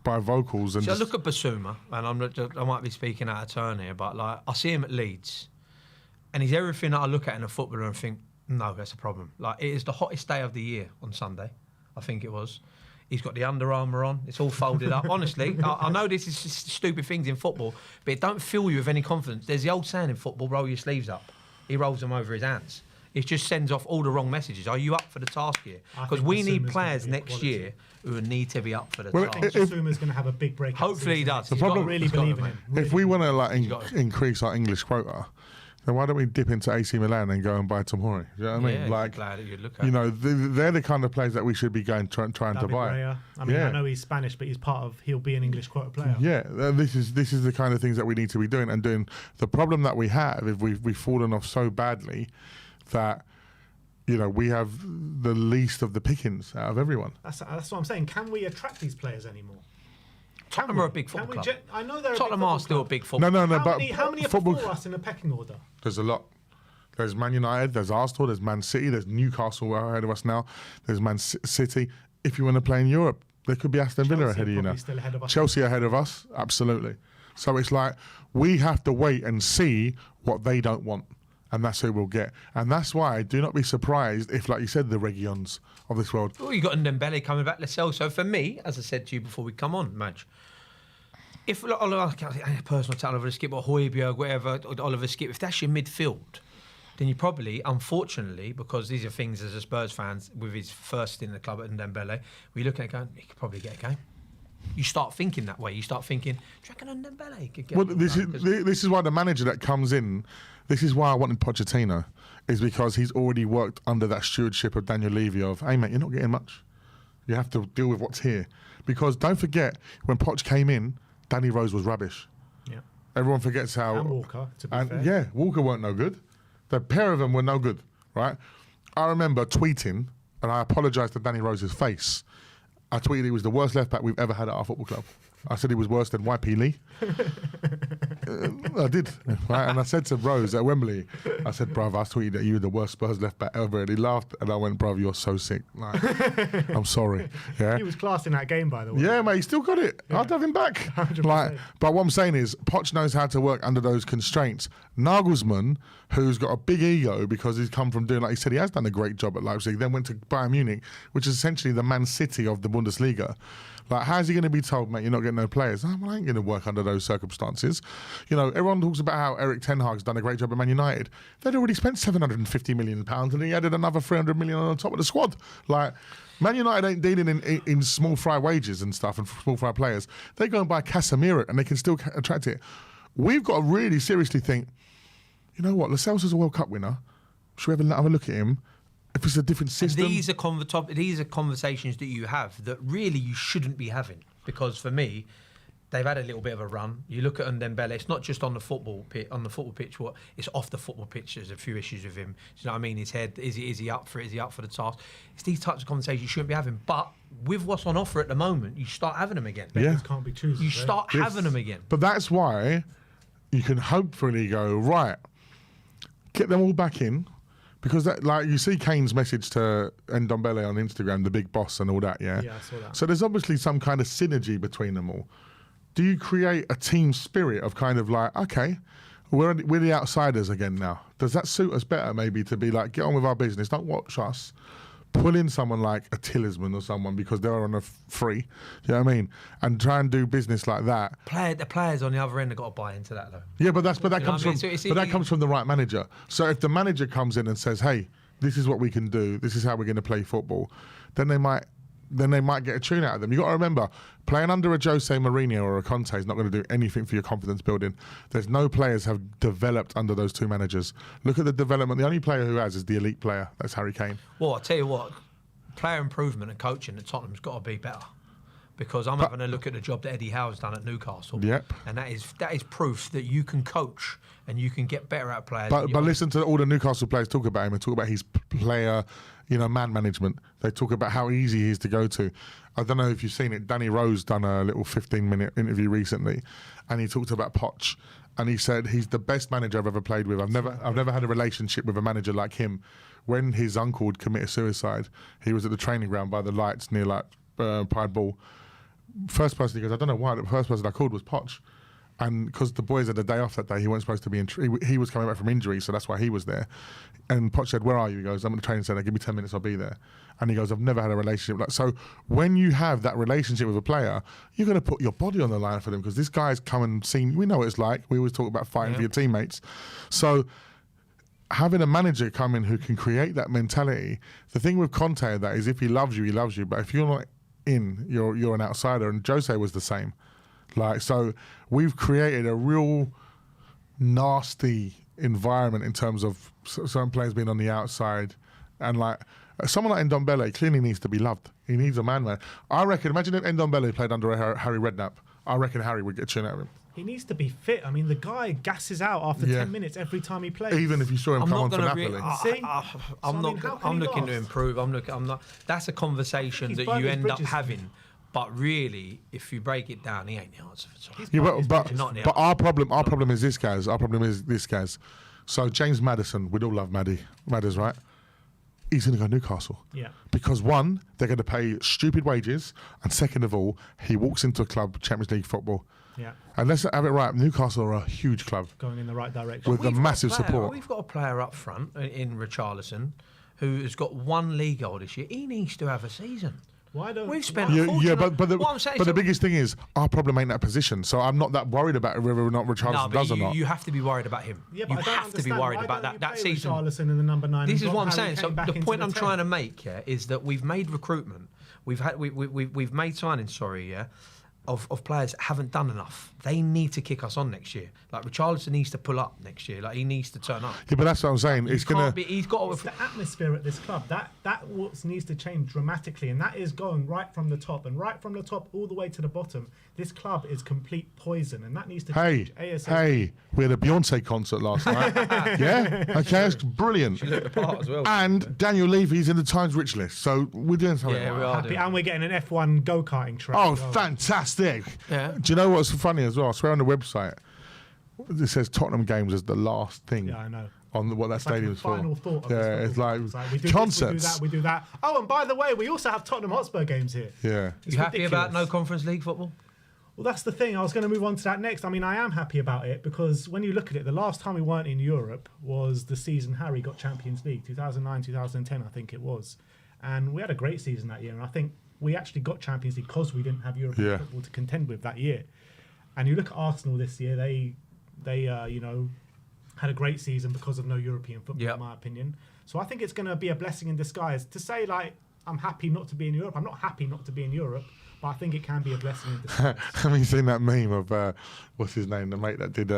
by vocals and. So I just- look at Basuma, and I might be speaking out of turn here, but like I see him at Leeds, and he's everything that I look at in a footballer and think, no, that's a problem. Like, it is the hottest day of the year on Sunday, I think it was. He's got the Under Armour on. It's all folded up. Honestly, I know this is just stupid things in football, but it don't fill you with any confidence. There's the old saying in football, roll your sleeves up. He rolls them over his hands. It just sends off all the wrong messages. Are you up for the task here? I Because think we need Basuma's players gonna be a next quality. year who need to be up for the Well, task. I think Suma's going to have a big breakout. Hopefully he season does. next The year. problem- really He's got it, believe in mate. him. if Really we want to He's got it. increase our English quota, then why don't we dip into AC Milan and go and buy Tomori? Do you know what I mean? Yeah, he's a Like, player that you'd look at. you know, they're the kind of players that we should be going trying to David buy. Raya. I mean, Yeah. I know he's Spanish, but he'll be an English quota player. Yeah, this is the kind of things that we need to be doing and doing. The problem that we have is we've fallen off so badly that, you know, we have the least of the pickings out of everyone. That's what I'm saying. Can we attract these players anymore? Tottenham are a big football club. I know they're Tottenham a big are still a football big No, football no, no. club. But How many are football. before us in the pecking order? There's a lot. There's Man United. There's Arsenal. There's Man City. There's Newcastle ahead of us now. There's Man City. If you want to play in Europe, there could be Aston Villa Chelsea ahead of are you now. probably still ahead of us. Chelsea ahead of us, absolutely. So it's like we have to wait and see what they don't want, and that's who we'll get. And that's why do not be surprised if, like you said, the Reguilons of this world. Oh, you got Ndembele coming back, Lascelles. So for me, as I said to you before we come on, Madge, if personal talent, Oliver Skipp or Højbjerg, whatever, or Oliver Skipp, if that's your midfield, then you probably, unfortunately, because these are things as a Spurs fans with his first in the club at Ndembele, we're looking at going, he could probably get a game. You start thinking that way. You start thinking, do you reckon Ndembele could get Well, a this game? is why the manager that comes in. This is why I wanted Pochettino, is because he's already worked under that stewardship of Daniel Levy of, hey mate, you're not getting much. You have to deal with what's here. Because don't forget, when Poch came in, Danny Rose was rubbish. Yeah. Everyone forgets how. And Walker, to be and fair. yeah, Walker weren't no good. The pair of them were no good, right? I remember tweeting, and I apologise to Danny Rose's face. I tweeted he was the worst left back we've ever had at our football club. I said he was worse than YP Lee. I did. Right? And I said to Rose at Wembley, I said, bruv, I thought you were the worst Spurs left back ever. And he laughed. And I went, bruv, you're so sick. Like, I'm sorry. Yeah. He was class in that game, by the way. Yeah, mate, he still got it. Yeah. I'd have him back. 100%. Like, but what I'm saying is, Poch knows how to work under those constraints. Nagelsmann, who's got a big ego because he's come from doing, like he said, he has done a great job at Leipzig, then went to Bayern Munich, which is essentially the Man City of the Bundesliga. Like, how's he going to be told, mate, you're not getting no players? Oh, well, I ain't going to work under those circumstances. You know, everyone talks about how Eric Ten Hag's done a great job at Man United. They'd already spent £750 million and he added another £300 million on top of the squad. Like, Man United ain't dealing in small fry wages and stuff and small fry players. They go and buy Casemiro and they can still attract it. We've got to really seriously think, you know what, Lascelles is a World Cup winner. Should we have a look at him? If it's a different system. And these are conversations that you have that really you shouldn't be having, because for me, they've had a little bit of a run. You look at Ndombele, it's not just on the football pitch. It's off the football pitch. There's a few issues with him. Do you know what I mean? His head, is he up for it? Is he up for the task? It's these types of conversations you shouldn't be having. But with what's on offer at the moment, you start having them again. Yeah. Can't be choosers. You start having them again. But that's why you can hopefully go, right, get them all back in. Because that, like, you see Kane's message to Ndombele on Instagram, the big boss and all that, yeah? Yeah, I saw that. So there's obviously some kind of synergy between them all. Do you create a team spirit of kind of like, okay, we're the outsiders again now. Does that suit us better maybe to be like, get on with our business, don't watch us, pull in someone like a Tillsman or someone because they're on a free, you know what I mean? And try and do business like that. The players on the other end have got to buy into that though. Yeah, but that comes from the right manager. So if the manager comes in and says, hey, this is what we can do, this is how we're going to play football, then they might get a tune out of them. You got to remember, playing under a Jose Mourinho or a Conte is not going to do anything for your confidence building. There's no players have developed under those two managers. Look at the development. The only player who has is the elite player. That's Harry Kane. Well, I'll tell you what, player improvement and coaching at Tottenham's got to be better. Because I'm having a look at the job that Eddie Howe's done at Newcastle. Yep. And that is proof that you can coach and you can get better at players. But listen to all the Newcastle players talk about him and talk about his player, man management. They talk about how easy he is to go to. I don't know if you've seen it. Danny Rose done a little 15-minute interview recently, and he talked about Poch, and he said he's the best manager I've ever played with. I've never had a relationship with a manager like him. When his uncle would commit suicide, he was at the training ground by the lights near Pride Ball. First person, he goes, I don't know why, the first person I called was Poch. And because the boys had a day off that day, he wasn't supposed to be he was coming back from injury, so that's why he was there. And Poch said, where are you? He goes, I'm at the training centre, give me 10 minutes, I'll be there. And he goes, I've never had a relationship like. So when you have that relationship with a player, you're going to put your body on the line for them, because this guy's come and seen, we know what it's like. We always talk about fighting for your teammates. So having a manager come in who can create that mentality, the thing with Conte and that is if he loves you, he loves you. But if you're not in, you're an outsider, and Jose was the same. Like, so we've created a real nasty environment in terms of certain players being on the outside, and like someone like Ndombele clearly needs to be loved. He needs a man. I reckon, imagine if Ndombele played under Harry Redknapp. I reckon Harry would get a chin out of him. He needs to be fit. I mean, the guy gasses out after 10 minutes every time he plays. Even if you saw him come on for Napoli. I'm looking to improve. I'm not. That's a conversation that you end up having. But really, if you break it down, he ain't the answer for Tottenham. Yeah, but our problem is this, guys. Our problem is this, guys. So James Maddison, we'd all love Madders, right? He's going to go Newcastle. Yeah. Because one, they're going to pay stupid wages, and second of all, he walks into a club, Champions League football. Yeah. And let's have it right, Newcastle are a huge club. Going in the right direction. With the massive support. We've got a player up front in Richarlison who has got one league goal this year. He needs to have a season. Why don't we've spent a fortune? Yeah, but the biggest thing is our problem ain't that position. So I'm not that worried about whether or not Richarlison does or not. You have to be worried about him. Yeah, but you have to be worried about that season. Richarlison in the number 9. This is what I'm saying. So the point I'm trying to make, is that we've made recruitment. We've made signings, of players that haven't done enough. They need to kick us on next year. Like Richarlison needs to pull up next year. Like he needs to turn up. Yeah, but that's what I'm saying. It's the atmosphere at this club that what needs to change dramatically, and that is going right from the top, and right from the top all the way to the bottom. This club is complete poison, and that needs to change ASAP. Hey, we had a Beyonce concert last night. Yeah, okay, it's brilliant. She looked the part as well. And Daniel Levy's in the Times Rich list, so we're doing something. Yeah, we are happy, and we're getting an F1 go-karting track. Oh, fantastic! there. Yeah. Do you know what's funny as well? I swear on the website, it says Tottenham games as the last thing. Yeah, I know. On what that It's like a stadium's final for. thought of Yeah, this it's football like club. We do concerts. This, we do that. Oh, and by the way, we also have Tottenham Hotspur games here. Yeah. It's You happy about no ridiculous. Conference League football? Well, that's the thing. I was going to move on to that next. I mean, I am happy about it because when you look at it, the last time we weren't in Europe was the season Harry got Champions League, 2009, 2010, I think it was. And we had a great season that year. And I think we actually got Champions League because we didn't have European football to contend with that year. And you look at Arsenal this year, they had a great season because of no European football, in my opinion. So I think it's going to be a blessing in disguise. To say, like, I'm happy not to be in Europe, I'm not happy not to be in Europe, but I think it can be a blessing in disguise. Have you seen that meme of, what's his name, the mate that did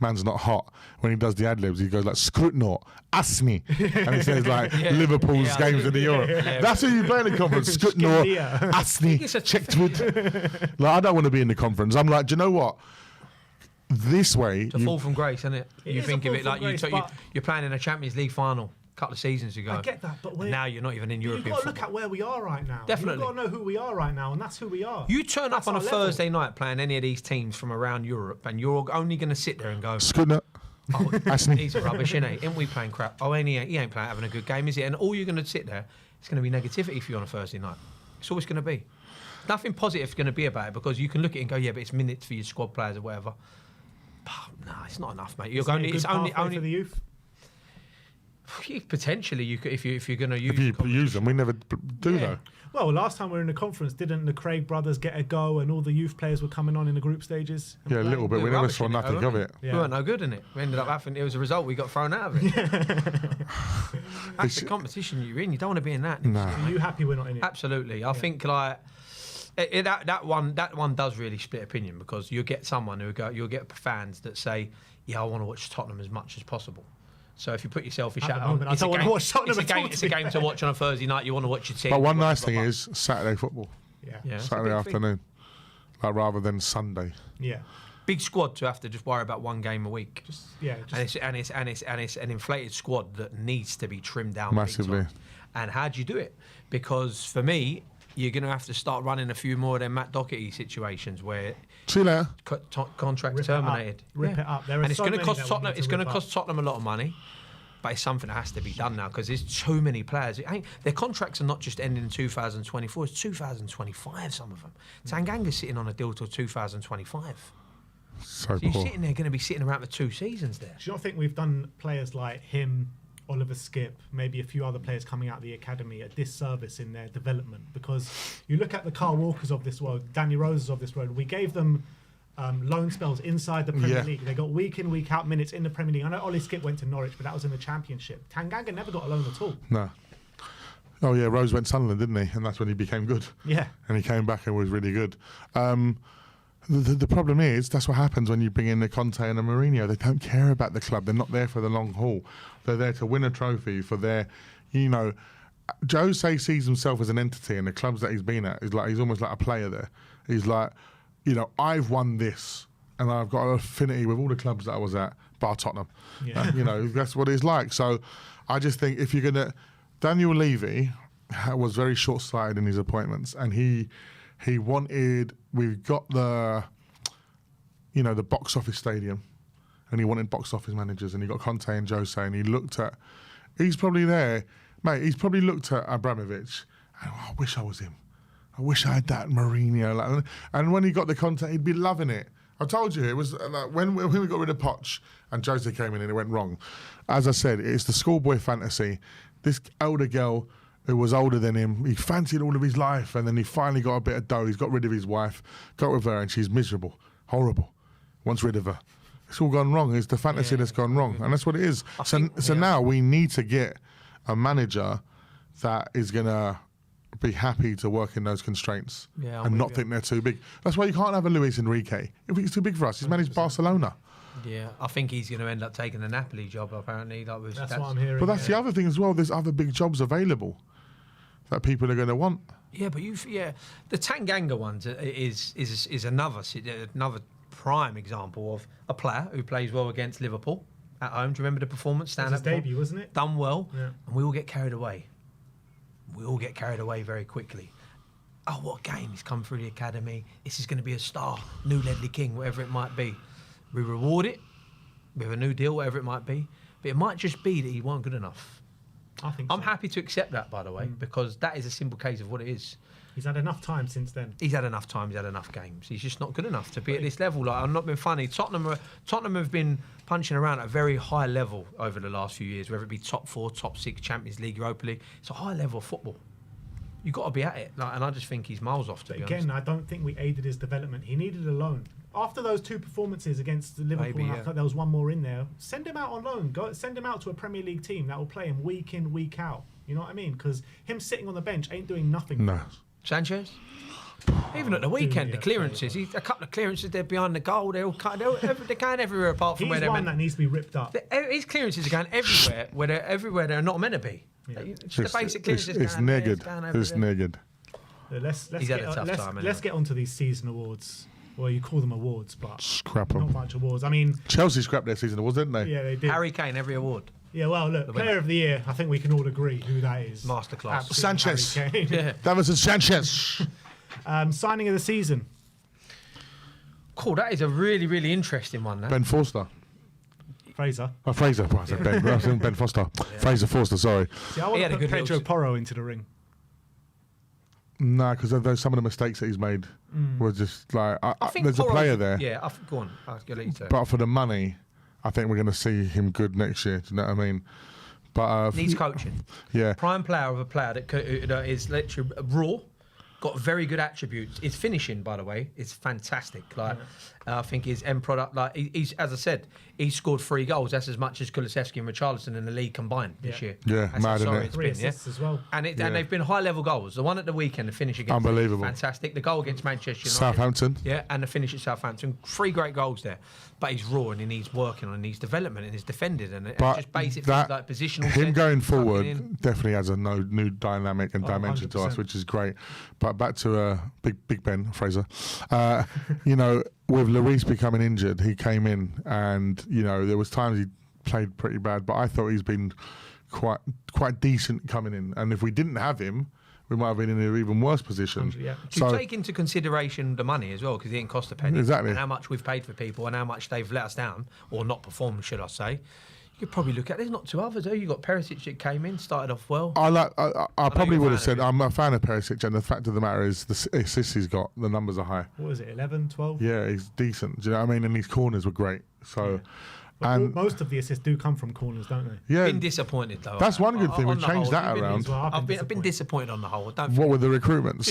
Man's Not Hot? When he does the ad-libs, he goes like, Scrutnot, Asni. And he says like, Liverpool's games in the Europe. That's who you play in the conference. Scrutnot, Asni, Checkwood. Like, I don't want to be in the conference. I'm like, do you know what? This way... It's a fall from grace, isn't it? It You is think a of fall it from like grace, you're playing in a Champions League final a couple of seasons ago. I get that, but And now you're not even in you've European got to look football. at where we are right now. Definitely. You've got to know who we are right now, and that's who we are. You turn That's up on a our level. Thursday night playing any of these teams from around Europe, and you're only going to sit there and go, Scrutnot, "Oh, Asni. he's rubbish, isn't he? Ain't we playing crap? Oh, he ain't playing having a good game, is he?" And all you're going to sit there, it's going to be negativity for you on a Thursday night. It's always going to be. Nothing positive is going to be about it because you can look at it and go, "Yeah, but it's minutes for your squad players or whatever." But, no, it's not enough, mate. You're Isn't going. it a It's good only pathway for the youth. potentially you could if you're going to use. If you the competition. use them, we never do Yeah. though. Well, last time we were in the conference, didn't the Craig brothers get a go and all the youth players were coming on in the group stages? Yeah, a little bit. We We were never rubbish saw in it, nothing though, of weren't it. we? Yeah. We weren't no good in it. We ended up having it was a result. We got thrown out of it. That's the competition you're in. You don't want to be in that. No. Are you happy we're not in it? Absolutely. I think like that one does really split opinion because you'll get someone you'll get fans that say, "Yeah, I want to watch Tottenham as much as possible." So if you put yourself a At shout the on, moment, I don't want to watch Tottenham at all, it's to a be game to fair. watch on a Thursday night. You want to watch your team. But one blah, nice blah, thing blah. is Saturday football, Yeah. Yeah, it's a Saturday big thing. afternoon, like rather than Sunday. Yeah. Big squad to have to just worry about one game a week. Just And it's an inflated squad that needs to be trimmed down big Massively. time. And how do you do it? Because for me, you're going to have to start running a few more of them Matt Doherty situations where See you later. contracts Rip it up. terminated. Rip it up. There are And it's so going to many cost that we Tottenham. need to It's going to rip cost up. Tottenham a lot of money. But it's something that has to be done now because there's too many players. Their contracts are not just ending in 2024; it's 2025. Some of them. Tanganga's sitting on a deal till 2025. So So you're poor. sitting there going to be sitting around for 2 seasons there. Do you not think we've done players like him, Oliver Skipp, maybe a few other players coming out of the academy a disservice in their development? Because you look at the Carl Walkers of this world, Danny Roses of this world, we gave them loan spells inside the Premier Yeah. League. They got week in, week out minutes in the Premier League. I know Ollie Skipp went to Norwich, but that was in the Championship. Tanganga never got a loan at all. No. Oh yeah, Rose went Sunderland, didn't he? And that's when he became good. Yeah. And he came back and was really good. The problem is that's what happens when you bring in the Conte and the Mourinho. They don't care about the club. They're not there for the long haul. They're there to win a trophy for their, Jose sees himself as an entity, and the clubs that he's been at is like he's almost like a player there. He's like, I've won this, and I've got an affinity with all the clubs that I was at, bar Tottenham. Yeah. That's what it's like. So I just think if you're gonna, Daniel Levy was very short-sighted in his appointments, and he wanted. We've got the box office stadium, and he wanted box office managers, and he got Conte and Jose, and he looked at. He's probably there, mate. He's probably looked at Abramovich, and I wish I was him. I wish I had that Mourinho. And when he got the Conte, he'd be loving it. I told you, it was like when we got rid of Poch and Jose came in and it went wrong. As I said, it's the schoolboy fantasy. This older girl who was older than him, he fancied all of his life, and then he finally got a bit of dough. He's got rid of his wife, got with her, and she's miserable, horrible. Wants rid of her. It's all gone wrong. It's the fantasy that's gone wrong, and that's what it is. So now we need to get a manager that is going to be happy to work in those constraints and not think they're too big. That's why you can't have a Luis Enrique. If he's too big for us, he's managed Barcelona. Yeah, I think he's going to end up taking the Napoli job. Apparently, That's what I'm hearing. But that's the other thing as well. There's other big jobs available that people are going to want. Yeah, but the Tanganga one is another prime example of a player who plays well against Liverpool at home. Do you remember the performance? That was his debut, wasn't it? Done well, Yeah. and we all get carried away. We all get carried away very quickly. oh, what game? He's come through the academy. This is going to be a star, new Ledley King, whatever it might be. We reward it with a new deal, whatever it might be. But it might just be that he weren't good enough. I think I'm so. happy to accept that, by the way, because that is a simple case of what it is. He's had enough time since then. He's had enough time. He's had enough games. He's just not good enough to be at this level. Like, I'm not being funny. Tottenham have been punching around at a very high level over the last few years, whether it be top 4, top 6, Champions League, Europa League. It's a high level of football. You've got to be at it. Like, and I just think he's miles off, to be honest. Again, I don't think we aided his development. He needed a loan. After those 2 performances against Liverpool, Maybe, and I yeah. thought there was one more in there. Send him out on loan. Send him out to a Premier League team that will play him week in, week out. You know what I mean? Because him sitting on the bench ain't doing nothing. No. For us. Sanchez? Even at the weekend, yeah, the clearances, a couple of clearances there behind the goal, they're going everywhere apart from He's where they're one meant. that needs to be ripped up. His clearances are going everywhere they're not meant to be. Yeah. Just the basic clearances It's going there, nigged. going over It's there. nigged. Let's He's had a tough time anyway. Let's get onto these season awards. Well, you call them awards, but Scrap not 'em. much awards. I mean, Chelsea scrapped their season awards, didn't they? yeah, they did. Harry Kane, every award. Yeah, well, look, The winner. Player of the Year. I think we can all agree who that is. Masterclass. Absolute Sanchez. Harry Kane. Yeah. Davinson Sanchez. Signing of the season. Cool, that is a really, really interesting one. That. Ben Forster. Fraser. Oh, Fraser. I said Ben. I said Ben Foster. Fraser Forster, sorry. See, I want He had to a put good Pedro little- Porro into the ring. No, because some of the mistakes that he's made were just like... I think there's a Porro's- player there. Yeah, go on. I'll let you say. But for the money, I think we're going to see him good next year. Do you know what I mean? But Needs coaching. yeah. Prime player of a player that is literally raw, got very good attributes. His finishing, by the way, is fantastic. Like, I think his end product, like he's, as I said, he scored 3 goals. That's as much as Kulusevski and Richarlison in the league combined this year. Yeah, That's mad, how isn't sorry it? it's 3 been, assists as well. And Yeah. they've been high level goals. The one at the weekend, the finish against Unbelievable. fantastic. The goal against Manchester United. Southampton. Yeah, and the finish at Southampton. 3 great goals there. But he's raw and he needs working on, and needs development and he's defended. And But just basic that, things like positional him sense, going tucking forward in. definitely adds a new dynamic and dimension to us, 100%. which is great. But back to Big Ben Fraser. You know, with Lloris becoming injured, he came in, and you know there was times he played pretty bad, but I thought he's been quite decent coming in. And if we didn't have him, we might have been in an even worse position. Yeah. To take into consideration the money as well, because it didn't cost a penny. Exactly. And how much we've paid for people and how much they've let us down, or not performed, should I say. You could probably look at, there's not 2 others, though. You got Perisic that came in, started off well. I probably you're a would have fan of said him. I'm a fan of Perisic, and the fact of the matter is the assists he's got, the numbers are high. What was it, 11, 12? Yeah, he's decent. Do you know what I mean? And his corners were great. So, But and most of the assists do come from corners, don't they? yeah, Been disappointed, though. that's one good thing. On We the changed whole, that you've been around. as well. I've been disappointed on the whole. Don't What with the recruitments?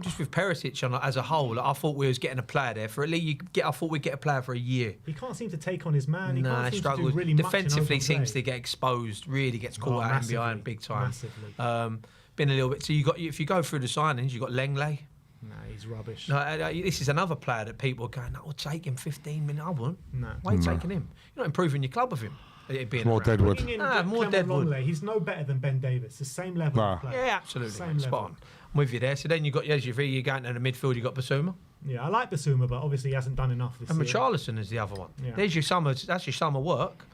just with Perisic as a whole. Like, I thought we was getting a player there for at least. I thought we'd get a player for a year. He can't seem to take on his man. He Nah, can't seem struggles. to do really much in Defensively open seems play. to get exposed. Really gets caught out in massively, behind big time. massively. Been a little bit. So if you go through the signings, you got Lenglet. Nah, he's rubbish. No, this is another player that people are going, "I'll take him 15 minutes." I won't. No. Why are you taking him? You're not improving your club with him. It being More around. Deadwood. Bringing in more Clement Deadwood. Longley, he's no better than Ben Davis. The same level Nah. of play. Yeah, absolutely. Same Mate. Spot level. on. I'm with you there. So then you got you're going to the midfield. You got Basuma Yeah, I like Basuma, but obviously he hasn't done enough this and year. Richarlison is the other one. Yeah. There's your summer. That's your summer work.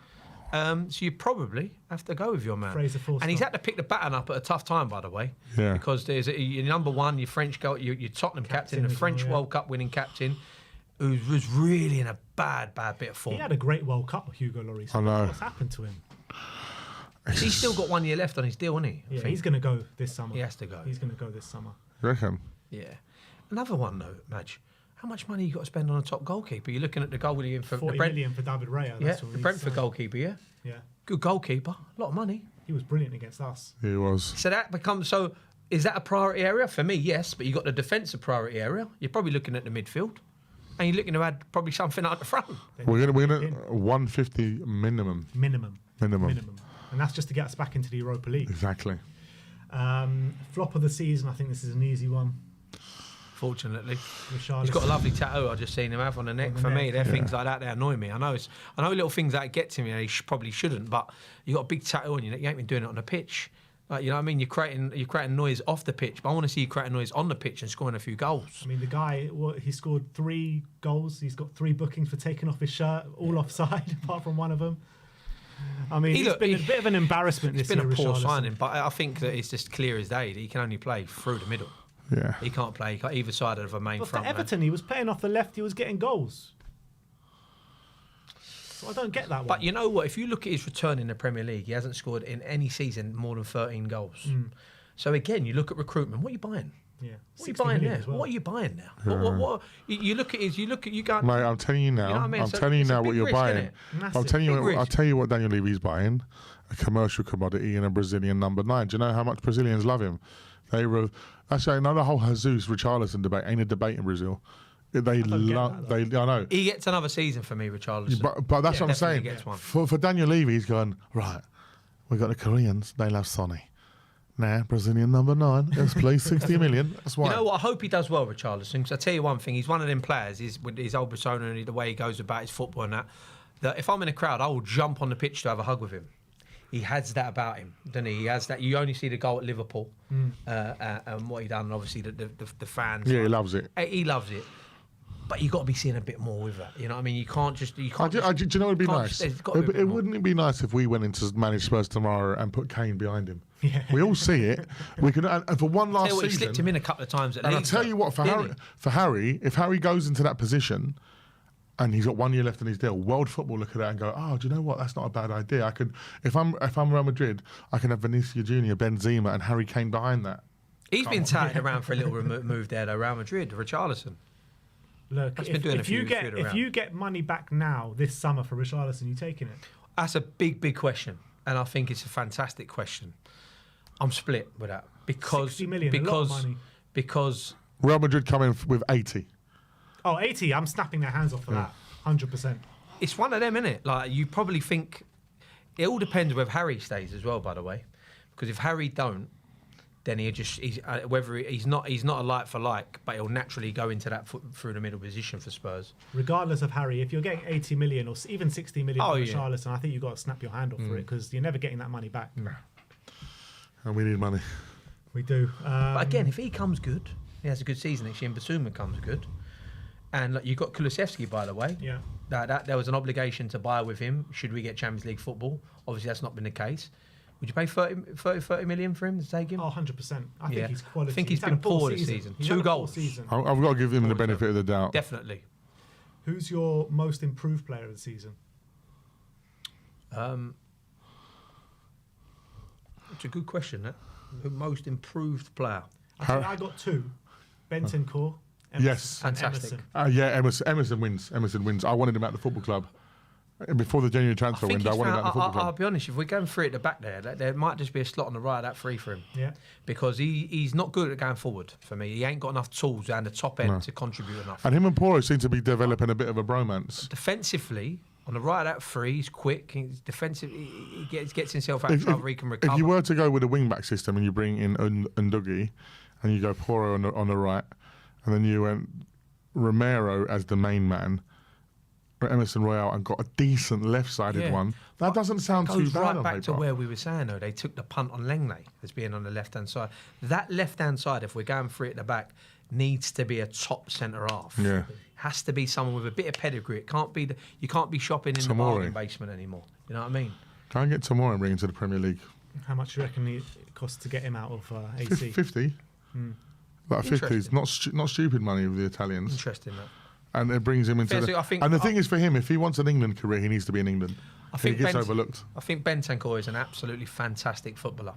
So you probably have to go with your man. Fraser Forster. And he's had to pick the baton up at a tough time, by the way. Yeah. Because there's your number one, your French goal, your Tottenham captain, the as French well, yeah. World Cup winning captain, who was really in a bad bit of form. He had a great World Cup, Hugo Lloris. I know. What's happened to him? He's still got 1 year left on his deal, hasn't he? I Yeah, think. he's going to go this summer. He has to go. He's going to go this summer. You reckon? Yeah. Another one though, Madge. How much money you got to spend on a top goalkeeper? You're looking at the goal for 40 million for David Raya. Yeah, That's what the we Brentford signed. goalkeeper. Yeah, Yeah, good goalkeeper. A lot of money. he was brilliant against us. He was. So that becomes so. Is that a priority area for me? Yes, but you got the defensive priority area. You're probably looking at the midfield, and you're looking to add probably something out the front. We're gonna 150 minimum. Minimum. Minimum. And that's just to get us back into the Europa League. Exactly. Flop of the season, I think this is an easy one. Fortunately, Richarlison. he's got a lovely tattoo. I just seen him have on the neck. the For me, neck, they're yeah. things like that that annoy me. I know little things that get to me. And he probably shouldn't, but you got a big tattoo on your neck. You ain't been doing it on the pitch. Like, you know what I mean? You're creating noise off the pitch, but I want to see you creating noise on the pitch and scoring a few goals. I mean, the guy, he scored 3 goals. He's got 3 bookings for taking off his shirt, all offside, apart from one of them. I mean, it's been a bit of an embarrassment It's this been year, a poor Richarlison. signing, but I think that it's just clear as day that he can only play through the middle. Yeah. He can't play either side of a main But for front man. Everton, he was playing off the left. He was getting goals. So I don't get that one. But you know what? If you look at his return in the Premier League, he hasn't scored in any season more than 13 goals. So again, you look at recruitment. What are you buying? Yeah. What are you 60 buying million there? as well. What are you buying now? What you look at you go. Mate, I'm telling you now. You know what I mean? I'm So telling you it's a now big what you're risk, buying. innit? Massive. I'll tell you. Big risk. I'll tell you what Daniel Levy's buying: a commercial commodity and a Brazilian number 9. Do you know how much Brazilians love him? Actually, another whole Jesus Richarlison debate ain't a debate in Brazil. They love. I know. He gets another season for me, Richarlison. But that's what I'm definitely saying. gets one. For Daniel Levy, he's going, right, we got the Koreans, they love Sonny. Nah, Brazilian number 9, let's play 60 million. That's why. You know what? I hope he does well, Richarlison, because I tell you one thing, he's one of them players, with his old persona and the way he goes about his football and that if I'm in a crowd, I will jump on the pitch to have a hug with him. He has that about him, doesn't he? He has that. You only see the goal at Liverpool and what he done, and obviously the fans. Yeah, he loves it. He loves it. But you've got to be seeing a bit more with that. You know what I mean? You can't just... You can't Do you know what would be can't nice? there's gotta be a bit more. Wouldn't it be nice if we went into manage Spurs tomorrow and put Kane behind him? Yeah. We all see it. We can, and for one last Tell you what, he season... slipped him in a couple of times at And I'll Leeds, tell though, you what, didn't he? for Harry, if Harry goes into that position and he's got 1 year left in his deal, world football look at that and go, oh, do you know what? That's not a bad idea. I could, if I'm Real Madrid, I can have Vinicius Junior, Benzema, and Harry Kane behind that. He's been touted around for a little move there, though, Real Madrid, Richarlison. Look, That's been doing a few if you get money back now this summer for Richarlison, you taking it? That's a big question, and I think it's a fantastic question. I'm split with that because 60 million, a lot of money. Because Real Madrid come in with 80. Oh, 80, I'm snapping their hands off for that, 100%. it's one of them, isn't it? Like you probably think it all depends whether Harry stays as well. By the way, because if Harry don't, then whether he's not a like for like, but he'll naturally go into that through the middle position for Spurs. Regardless of Harry, if you're getting 80 million or even 60 million for Richarlison, I think you've got to snap your hand off for it because you're never getting that money back. No. And we need money. We do. But again, if he comes good, he has a good season next year, and Basuma comes good, and like, you've got Kulusevski, by the way. Yeah. That there was an obligation to buy with him should we get Champions League football. Obviously, that's not been the case. Would you pay 30 million for him to take him? Oh, 100%. I think he's quality. I think he's been poor this season. He's 2 had a goals. poor season. I've got to give him the benefit of the doubt. Definitely. Who's your most improved player of the season? It's a good question, that. The most improved player. I got 2. Bentancur. Yes. Fantastic. Emerson. Emerson wins. Emerson wins. I wanted him at the football club. Before the January transfer window, I wanted him at the football club. I'll be honest, if we're going free at the back there might just be a slot on the right of that free for him. Yeah. Because he's not good at going forward for me. He ain't got enough tools down the top end to contribute enough. And him and Poro seem to be developing a bit of a bromance. Defensively, on the right of that free, he's quick. He's defensive. He gets himself out of trouble. He can recover. If you were to go with a wing-back system and you bring in Nduggi and you go Poro on the right, and then you went Romero as the main man, Emerson Royale, and got a decent left-sided one, that doesn't sound too goes bad right on back paper. to where we were saying, though. They took the punt on Langley as being on the left-hand side. That left-hand side, if we're going free at the back, needs to be a top centre-half. Yeah. Has to be someone with a bit of pedigree. It can't be you can't be shopping in the bargain basement anymore. You know what I mean? Try and get Tomori and bring him to the Premier League. How much do you reckon it costs to get him out of AC? 50. Like 50 is not stupid money with the Italians. Interesting, that. And it brings him into the thing is for him, if he wants an England career, he needs to be in England. I think he gets overlooked. I think Bentancur is an absolutely fantastic footballer,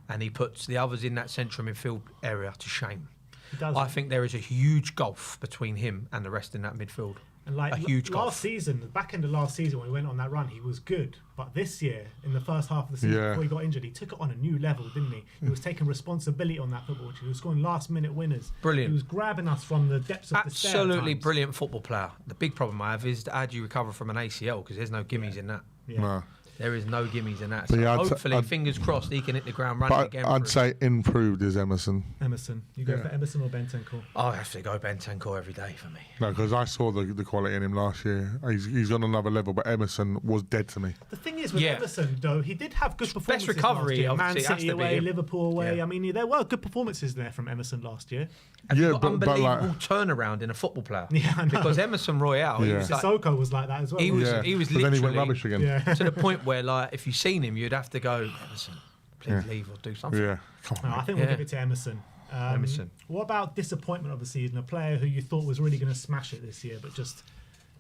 and he puts the others in that central midfield area to shame. He does. I think there is a huge gulf between him and the rest in that midfield. And like a huge gulf. Last season, the back end of last season when he went on that run, he was good. But this year, in the first half of the season before he got injured, he took it on a new level, didn't he? He was taking responsibility on that football. He was scoring last-minute winners. Brilliant. He was grabbing us from the depths of despair. Absolutely brilliant football player. The big problem I have is how do you recover from an ACL? Because there's no gimmies in that. Yeah. No. There is no gimmies in that. But So yeah, hopefully, fingers crossed, he can hit the ground running But again. I'd say improved is Emerson. Emerson. You go for Emerson or Bentancur? I'll have to go Bentancur every day for me. No, because I saw the quality in him last year. He's on another level, but Emerson was dead to me. The thing is with Emerson, though, he did have good performances recovery, last year. Man obviously, it has City to be away, him. Liverpool away. Yeah. I mean, there were good performances there from Emerson last year. And Yeah, you've got but unbelievable turnaround in a football player. Yeah, I know. Because Emerson Royale, he was like, Sissoko was like that as well. he was Yeah. he was But then he went literally rubbish again. Yeah. to the point where, like, if you'd seen him, you'd have to go, Emerson, please leave or do something. Yeah. Come on, No, I mate. think we'll give it to Emerson. Emerson. What about disappointment of the season? A player who you thought was really going to smash it this year, but just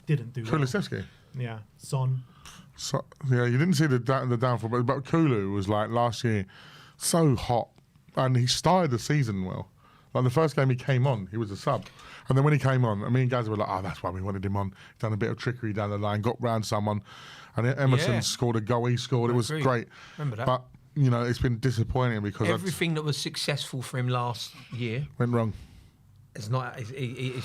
didn't do well. Kulusevski. Yeah, Son. So, yeah, you didn't see the downfall, but Kulu was like last year so hot, and he started the season well. Like the first game he came on, he was a sub, and then when he came on, me and Gaz were like, "Oh, that's why we wanted him on." Done a bit of trickery down the line, got round someone, and Emerson scored a goal. He scored. It was great. Remember that? But it's been disappointing because Everything that was successful for him last year went wrong. It's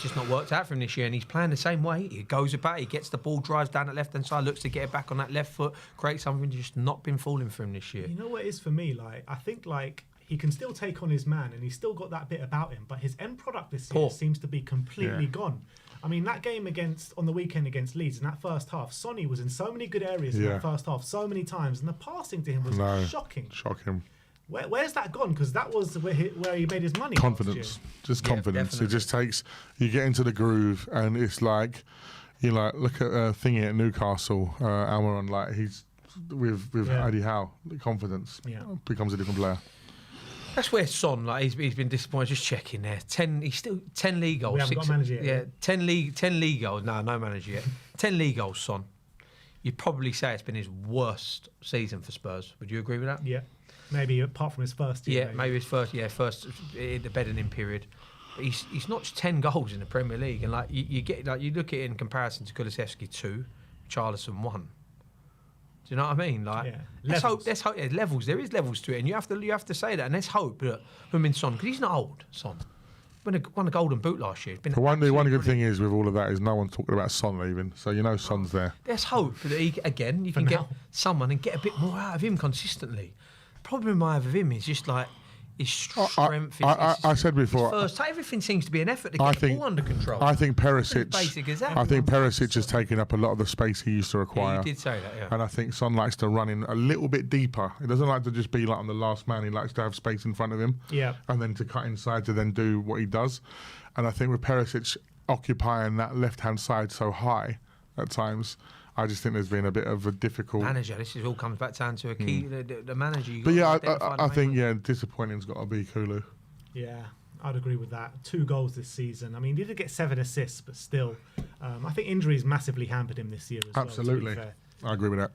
just not worked out for him this year, and he's playing the same way. He goes about, he gets the ball, drives down the left-hand side, looks to get it back on that left foot, create something. Just not been falling for him this year. You know what it is for me? Like, I think he can still take on his man, and he's still got that bit about him. But his end product this year seems to be completely gone. I mean, that game on the weekend against Leeds in that first half, Sonny was in so many good areas in that first half, so many times, and the passing to him was shocking. Shocking. Where's that gone? Because that was where he made his money. Confidence, just confidence. Definitely. It just takes. You get into the groove, and it's like, look at Thingy at Newcastle, Almiron. Like he's with Eddie Howe. The confidence becomes a different player. That's where Son, he's been disappointed. Just checking there, 10 league goals. We haven't got a manager yet. Yeah, 10 league goals. No manager yet. 10 league goals, Son. You'd probably say it's been his worst season for Spurs. Would you agree with that? Yeah. Maybe apart from his first year. Yeah, maybe his first in the bedding period. But he's notched 10 goals in the Premier League, and you look at it in comparison to Kulusevski 2, Richarlison 1. Do you know what I mean? Let's hope. Levels. There is levels to it, and you have to say that. And let's hope that Son, because he's not old. Son won a Golden Boot last year. One good thing is with all of that is no one's talking about Son leaving, so Son's there. Let's hope that you can get someone and get a bit more out of him consistently. Problem I have with him is just his strength. I said before, everything seems to be an effort to get the ball under control. I think Perisic. Basic as that. I think Perisic has taken up a lot of the space he used to require. Yeah, you did say that, yeah. And I think Son likes to run in a little bit deeper. He doesn't like to just be on the last man. He likes to have space in front of him. Yeah. And then to cut inside to then do what he does. And I think with Perisic occupying that left-hand side so high at times, I just think there's been a bit of a difficult manager. This all comes back down to a key, the manager. I think disappointing's got to be Kulu. Yeah, I'd agree with that. 2 goals this season. I mean, he did get 7 assists, but still, I think injuries massively hampered him this year as Absolutely. well. I agree with that.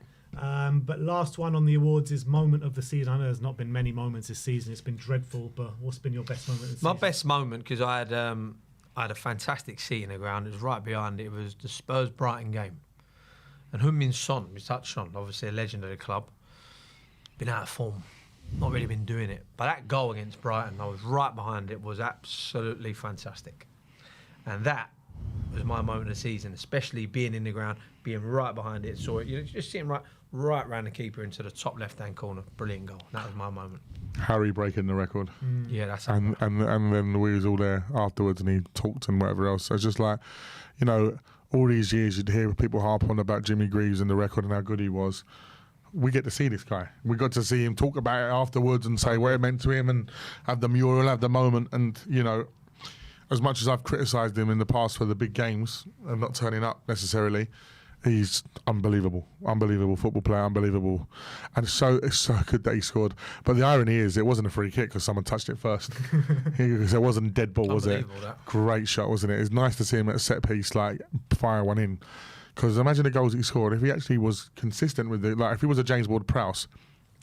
But last one on the awards is moment of the season. I know there's not been many moments this season. It's been dreadful, but what's been your best moment of the season? My best moment, because I had a fantastic seat in the ground. It was right behind it. It was the Spurs-Brighton game. And Heung-min Son, we touched on, obviously a legend of the club, been out of form, not really been doing it. But that goal against Brighton, I was right behind it, was absolutely fantastic. And that was my moment of the season, especially being in the ground, being right behind it. Saw it, just sitting right round the keeper into the top left-hand corner. Brilliant goal. That was my moment. Harry breaking the record. Yeah, that's and then we was all there afterwards, and he talked and whatever else. So it's just all these years you'd hear people harp on about Jimmy Greaves and the record and how good he was. We get to see this guy. We got to see him talk about it afterwards and say what it meant to him and have the mural, have the moment. And, as much as I've criticised him in the past for the big games and not turning up necessarily, he's unbelievable. Unbelievable football player, unbelievable. And it's so good that he scored. But the irony is it wasn't a free kick because someone touched it first. It wasn't dead ball, was it? That. Great shot, wasn't it? It's nice to see him at a set piece, fire one in. Because imagine the goals he scored. If he actually was consistent with it, if he was a James Ward-Prowse,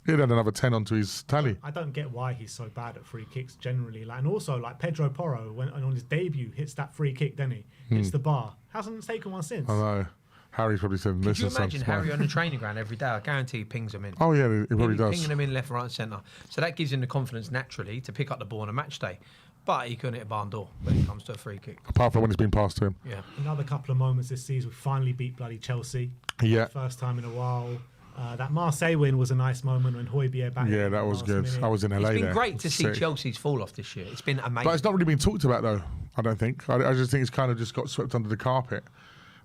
he'd had another 10 onto his tally. I don't get why he's so bad at free kicks generally. And also, Pedro Porro, when on his debut, hits that free kick, then he hits the bar. Hasn't taken one since. I know. Harry's probably said, "Could you imagine Harry on the training ground every day? I guarantee he pings them in." Oh yeah, he probably does. Pinging them in left, right, and centre. So that gives him the confidence naturally to pick up the ball on a match day. But he couldn't hit a barn door when it comes to a free kick. Apart from when it's been passed to him. Yeah. Another couple of moments this season, we finally beat bloody Chelsea. Yeah. First time in a while. That Marseille win was a nice moment when Højbjerg back. Yeah, that was good. Minute. I was in LA there. It's been great to see Chelsea's fall off this year. It's been amazing. But it's not really been talked about though, I don't think. I just think it's kind of just got swept under the carpet.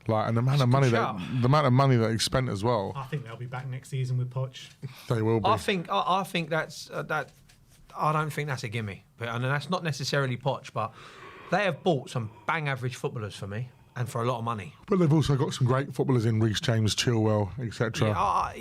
And the amount of money that he spent as well. I think they'll be back next season with Poch. They will be. I think that's that. I don't think that's a gimme, and that's not necessarily Poch, but they have bought some bang average footballers for me, and for a lot of money. But they've also got some great footballers in Reece James, Chilwell, etc. I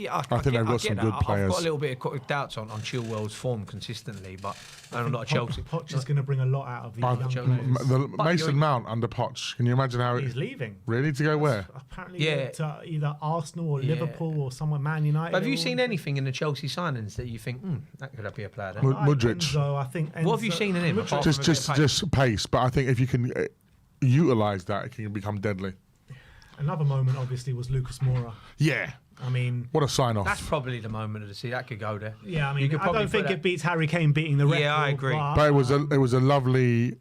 think they've got some good players. I've got a little bit of doubts on Chilwell's form consistently, but a lot of Chelsea. Poch is going to bring a lot out of these young players. Mason Mount under Poch. Can you imagine how He's leaving? Really, to go where? Apparently, to either Arsenal or Liverpool or somewhere, Man United. But have you seen anything in the Chelsea signings that you think that could be a player? There? Mudryk. Enzo, I think. What have you seen in him? Just pace, but I think if you can utilise that, it can become deadly. Another moment, obviously, was Lucas Moura. Yeah. I mean, what a sign-off. That's probably the moment of the season. That could go there. Yeah, I mean, I don't think it beats Harry Kane beating the record. Yeah, I agree. But it was a lovely,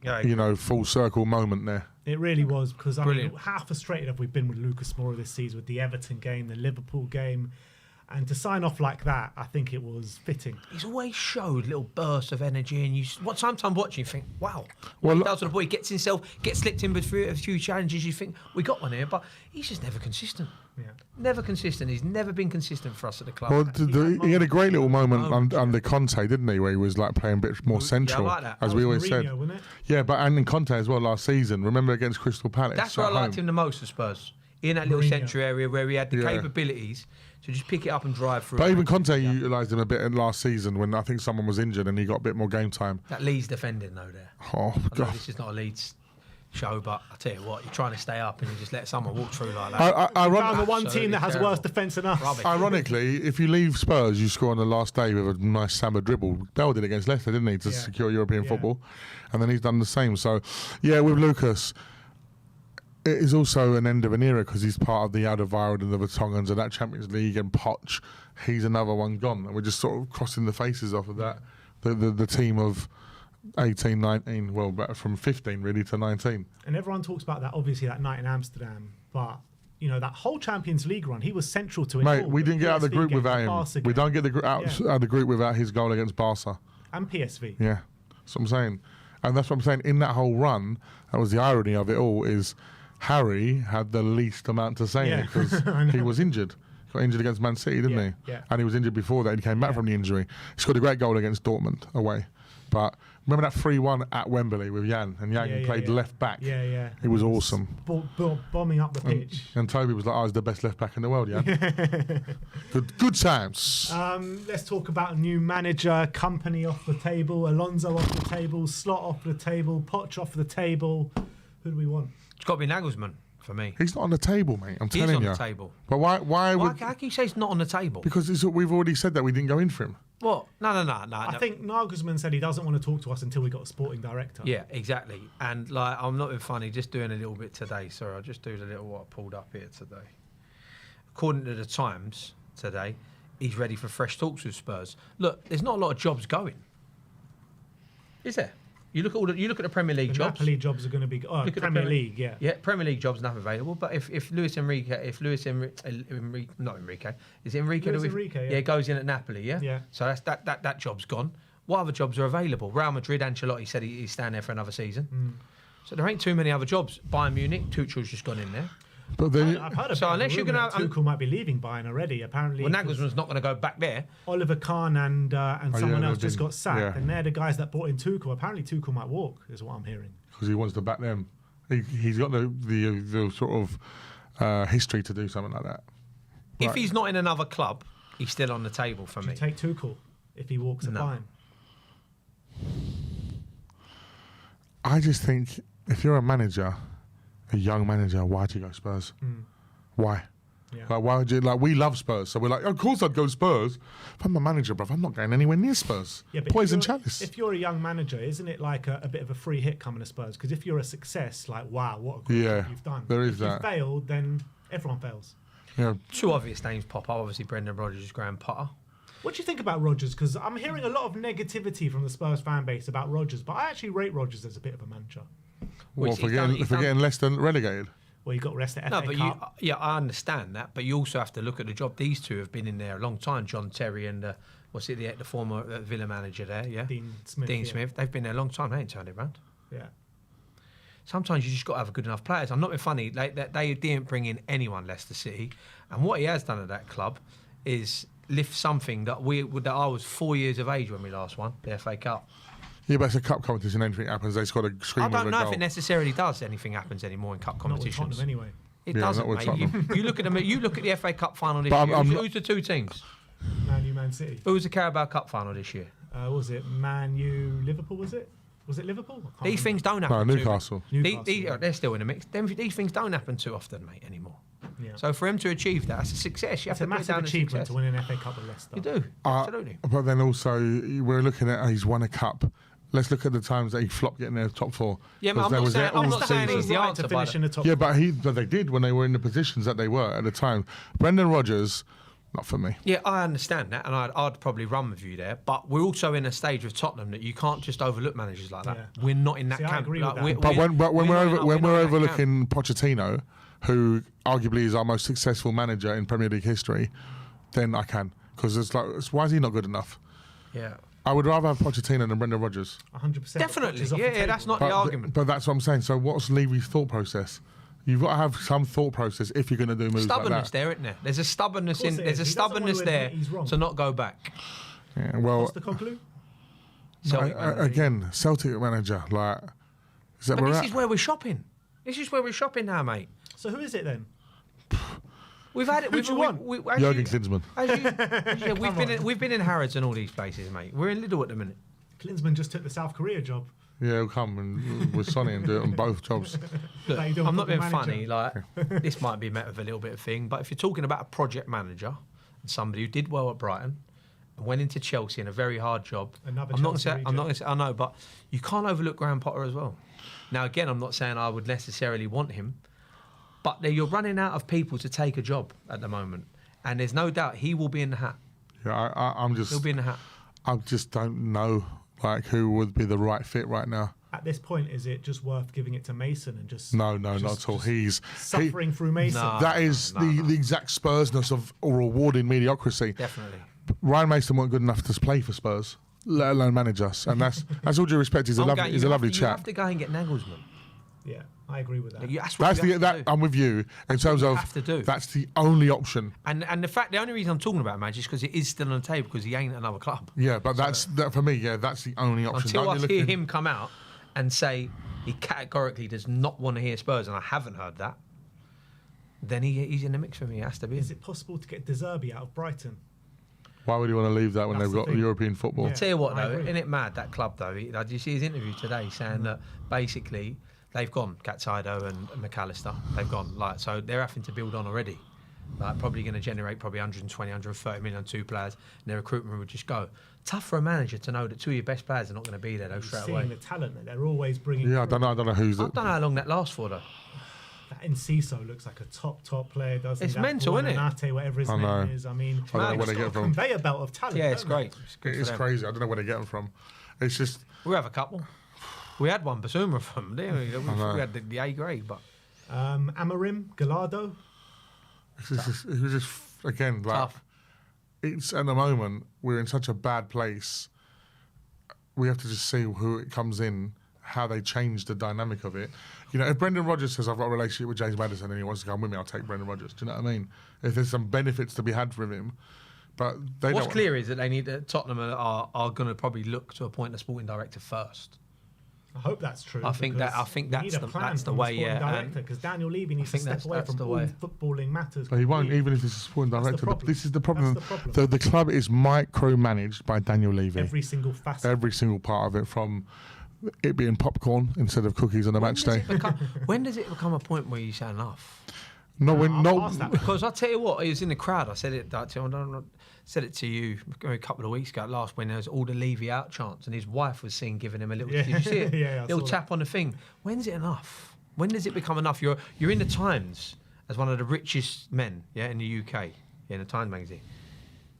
full circle moment there. It really was, because I mean, how frustrated have we been with Lucas Moura this season, with the Everton game, the Liverpool game, and to sign off like that, I think it was fitting. He's always showed little bursts of energy, and sometimes watching, you think, wow. Well, he does with the boy, gets slipped in with a few challenges. You think we got one here, but he's just never consistent. Yeah. Never consistent. He's never been consistent for us at the club. Well, he had a great little moment under Conte, didn't he, where he was like playing a bit more central, I like that. as we always Mourinho, said. wasn't it? Yeah, and in Conte as well last season. Remember against Crystal Palace? That's where I liked him the most for Spurs. In that little central area where he had the capabilities to just pick it up and drive through. But even Conte utilised him a bit in last season when I think someone was injured and he got a bit more game time. That Leeds defending though there. Oh, God. This is not a Leeds show, but I tell you what, you're trying to stay up and you just let someone walk through like that. Found the one team that has worse defence than us. Rubbish. Ironically, if you leave Spurs, you score on the last day with a nice Samba dribble. Bell did against Leicester, didn't he, to secure European football? And then he's done the same. So, yeah, with Lucas, it is also an end of an era because he's part of the Alderweireld and the Vertonghen's and that Champions League and Poch. He's another one gone. And we're just sort of crossing the faces off of that. The team of 18, 19, well, from 15 really to 19. And everyone talks about that, obviously, that night in Amsterdam. But, that whole Champions League run, he was central to it. Mate, we didn't get out of the group without him. We don't get out of the group without his goal against Barca. And PSV. Yeah, that's what I'm saying. And that's what I'm saying. In that whole run, that was the irony of it all, is Harry had the least amount to say in it because he was injured. Got injured against Man City, didn't he? Yeah. And he was injured before that. He came back from the injury. He scored a great goal against Dortmund away. But remember that 3-1 at Wembley with Jan? And Jan played left back. Yeah. It was awesome. Bombing up the pitch. And Toby was like, I was the best left back in the world, yeah. Good times. Let's talk about a new manager, Company off the table, Alonso off the table, Slot off the table, Poch off the table. Who do we want? It's got to be Nagelsmann for me. He's not on the table, mate. I'm telling you. He's on the table. But why how can you say he's not on the table? Because we've already said that we didn't go in for him. What? No. I think Nagelsmann said he doesn't want to talk to us until we got a sporting director. Yeah, exactly. And I'm not being funny, just doing a little bit today. Sorry, I'll just do the little what I pulled up here today. According to the Times today, he's ready for fresh talks with Spurs. Look, there's not a lot of jobs going. Is there? You look at the Premier League jobs. Napoli jobs are going to be Premier League, yeah. Yeah, Premier League jobs not available. But if Luis Enrique, goes in at Napoli, yeah. So that's that job's gone. What other jobs are available? Real Madrid, Ancelotti said he's staying there for another season. So there ain't too many other jobs. Bayern Munich, Tuchel's just gone in there. But then, I've heard so unless you're going to, Tuchel might be leaving Bayern already. Apparently, well, Nagelsmann's not going to go back there. Oliver Kahn and someone else just got sacked, yeah. and they're the guys that brought in Tuchel. Apparently, Tuchel might walk, is what I'm hearing. Because he wants to back them. He's got the sort of history to do something like that. If he's not in another club, he's still on the table for me. Take Tuchel if he walks at Bayern. I just think if you're a manager, a young manager, why'd you go Spurs? Why? Yeah. Like, why would you? Like, we love Spurs, so we're like, of course I'd go Spurs. If I'm a manager, bruv, I'm not going anywhere near Spurs. Yeah, but Poison chalice. If you're a young manager, isn't it like a bit of a free hit coming to Spurs? Because if you're a success, like, wow, what a great job you've done. There is if that. If you failed, then everyone fails. Yeah. Two obvious names pop up. Obviously, Brendan Rodgers, Graham Potter. What do you think about Rodgers? Because I'm hearing a lot of negativity from the Spurs fan base about Rodgers, but I actually rate Rodgers as a bit of a manager. Well, for getting less than relegated. Well, you got rest at FA but Cup. I understand that, but you also have to look at the job. These two have been in there a long time. John Terry and the former Villa manager there, yeah, Dean Smith. They've been there a long time. They ain't turned it around. Yeah. Sometimes you just got to have good enough players. I'm not being funny. They didn't bring in anyone, Leicester City, and what he has done at that club is lift something that I was 4 years of age when we last won the FA Cup. Yeah, but it's a cup competition. Anything happens, they score a scream I of a don't know goal. if it necessarily does anything happens anymore in cup Not with competitions. Tottenham anyway. It Yeah, doesn't, not with mate. Tottenham. You look at them. You look at the FA Cup final this But year. I'm Who's the two teams? Man U, Man City. Who was the Carabao Cup final this year? What was it? Man U, Liverpool, was it? Was it Liverpool? I can't These remember. things don't No, happen. Newcastle. Newcastle. They're still in the mix. These things don't happen too often, mate, anymore. Yeah. So for him to achieve that, that's a success. You It's have a to put it massive down as achievement success. to win an FA Cup with Leicester. You do, absolutely. But then also, we're looking at he's won a cup. Let's look at the times that he flopped getting their top 4. Yeah, 'Cause I'm they not was saying- there I'm all not saying season. he's the right answer, to finish but- in the top. Yeah, but they did when they were in the positions that they were at the time. Brendan Rodgers, not for me. Yeah, I understand that, and I'd probably run with you there. But we're also in a stage with Tottenham that you can't just overlook managers like that. Yeah. We're not in that See, I camp. agree with that. But when we're not in that camp. overlooking Pochettino, who arguably is our most successful manager in Premier League history, then I can, because it's like, why is he not good enough? Yeah, I would rather have Pochettino than Brendan Rodgers. 100%. definitely. Off the Yeah, table. that's not the argument. But that's what I'm saying. So what's Levy's thought process? You've got to have some thought process if you're going to do moves Stubbornness like that. there, isn't there? There's a stubbornness Of course in. it There's a is. He doesn't want to stubbornness admit there he's wrong. to not go back. Yeah, well, What's the conclusion? Celtic manager. again, Celtic manager, like, is that But where this we're is at? where we're shopping. This is where we're shopping now, mate. So who is it then? We've had it. Who do you want? Jurgen Klinsmann. We've been in Harrods and all these places, mate. We're in Lidl at the minute. Klinsmann just took the South Korea job. Yeah, he'll come and with Sonny and do it on both jobs. Look, Like you don't I'm not put being the funny. manager. Like this might be met with a little bit of thing, but if you're talking about a project manager and somebody who did well at Brighton and went into Chelsea in a very hard job, Another I'm not gonna Chelsea say. I'm not gonna reject. say. I know, but you can't overlook Graham Potter as well. Now, again, I'm not saying I would necessarily want him, but you're running out of people to take a job at the moment, and there's no doubt he will be in the hat. Yeah, I'm just, He'll be in the hat. I just don't know like who would be the right fit right now. At this point, is it just worth giving it to Mason and just No, not at all. He's suffering through Mason? No. that is the exact Spursness of rewarding mediocrity. Definitely. Ryan Mason weren't good enough to play for Spurs, let alone manage us, and that's all due respect. He's a lovely You chap. have to go and get Nagelsmann. Yeah, I agree with that. That's what you have to do. I'm with you in terms you of have to do. that's the only option. And the only reason I'm talking about Madge is because it is still on the table because he ain't at another club. Yeah, but that for me. Yeah, that's the only option. Until I Don't you hear look him come out and say he categorically does not want to hear Spurs, and I haven't heard that, then he's in the mix for me. He has to be. Is it possible to get De Zerbi out of Brighton? Why would you want to leave that when That's they've the got thing. European football? Yeah. Tell you what I though, agree. isn't it mad that club though? Did you see his interview today saying that basically they've gone Katsaido and McAllister. They've gone so they're having to build on already. Like probably going to generate probably 120, 130 million on 2 players, and their recruitment would just go. Tough for a manager to know that 2 of your best players are not going to be there though straight Seeing away. the talent that they're always bringing. Yeah, I through. don't know who's I it. don't know how long that lasts for though. That Enciso looks like a top player, doesn't It's that mental, isn't it? Buonanate, whatever his I know. name is. I mean, I don't know it's where they got get a it from. conveyor belt of talent. Yeah, it's don't they? great. It's good for It's them. crazy. I don't know where they get them from. It's just We have a couple. We had one Basuma from there. We know. had the A grade, but Amarim, Gallardo. it was just again like tough. it's at the moment we're in such a bad place. We have to just see who it comes in, how they change the dynamic of it. You know, if Brendan Rodgers says I've got a relationship with James Maddison and he wants to come with me, I'll take Brendan Rodgers. Do you know what I mean? If there's some benefits to be had from him, but they What's don't. clear is that they need Tottenham are going to probably look to appoint a sporting director first. I hope that's true. I think because that's we need the a plan that's the from way. sporting Yeah, director, because Daniel Levy needs to think step that's- away that's from the all way. footballing matters. But he won't, completely. even if he's a sporting That's the director. problem. This is the problem. That's the problem. The club is micromanaged by Daniel Levy. Every single facet. Every single part of it, from it being popcorn instead of cookies on a match day. When does it become a point where you say enough? No, I'm past that. Because I tell you what, he was in the crowd. I said it. I said it to you a couple of weeks ago. Last when there was all the Levy out chants, and his wife was seen giving him a little. Yeah. Did you see it? Yeah, I little saw tap on the thing. When's it enough? When does it become enough? You're in the Times as one of the richest men, in the UK, in the Times magazine.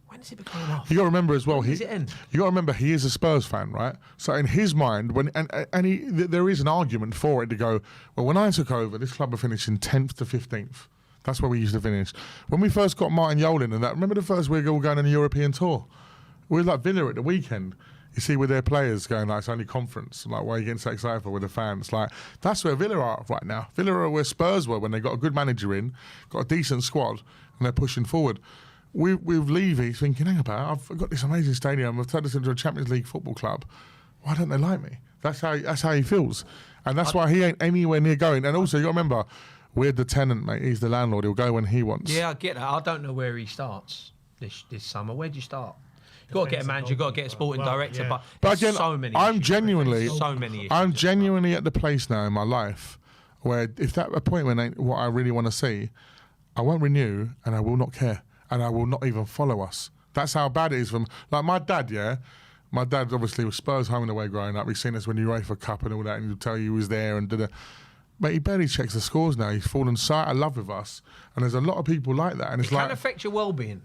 When does it become enough? You got to remember as well. When does it end? You got to remember he is a Spurs fan, right? So in his mind, there is an argument for it to go. Well, when I took over, this club were finishing 10th to 15th. That's where we used to finish. When we first got Martin Yolen and that, remember the first week we were going on a European tour? We were like Villa at the weekend. You see with their players going like it's only conference. Like why are you getting so excited for with the fans? Like that's where Villa are right now. Villa are where Spurs were when they got a good manager in, got a decent squad, and they're pushing forward. With Levy thinking, hang about, I've got this amazing stadium. I've turned this into a Champions League football club. why don't they like me? That's how he feels. And that's why he ain't anywhere near going. And also, you got to remember, we're the tenant, mate. He's the landlord. He'll go when he wants. Yeah, I get that. I don't know where he starts this summer. Where'd you start? You've got to get a manager, you've got to get a sporting director. yeah. But again, so many I'm issues. genuinely, So many issues. I'm genuinely at the place now in my life where if that appointment ain't what I really want to see, I won't renew and I will not care and I will not even follow us. That's how bad it is from like my dad. Yeah, my dad obviously was Spurs home and away growing up. He's seen us when you UEFA Cup and all that, and he'll tell you he was there and did it. But he barely checks the scores now. He's fallen so out of love with us, and there's a lot of people like that. And it's It like can affect your well-being.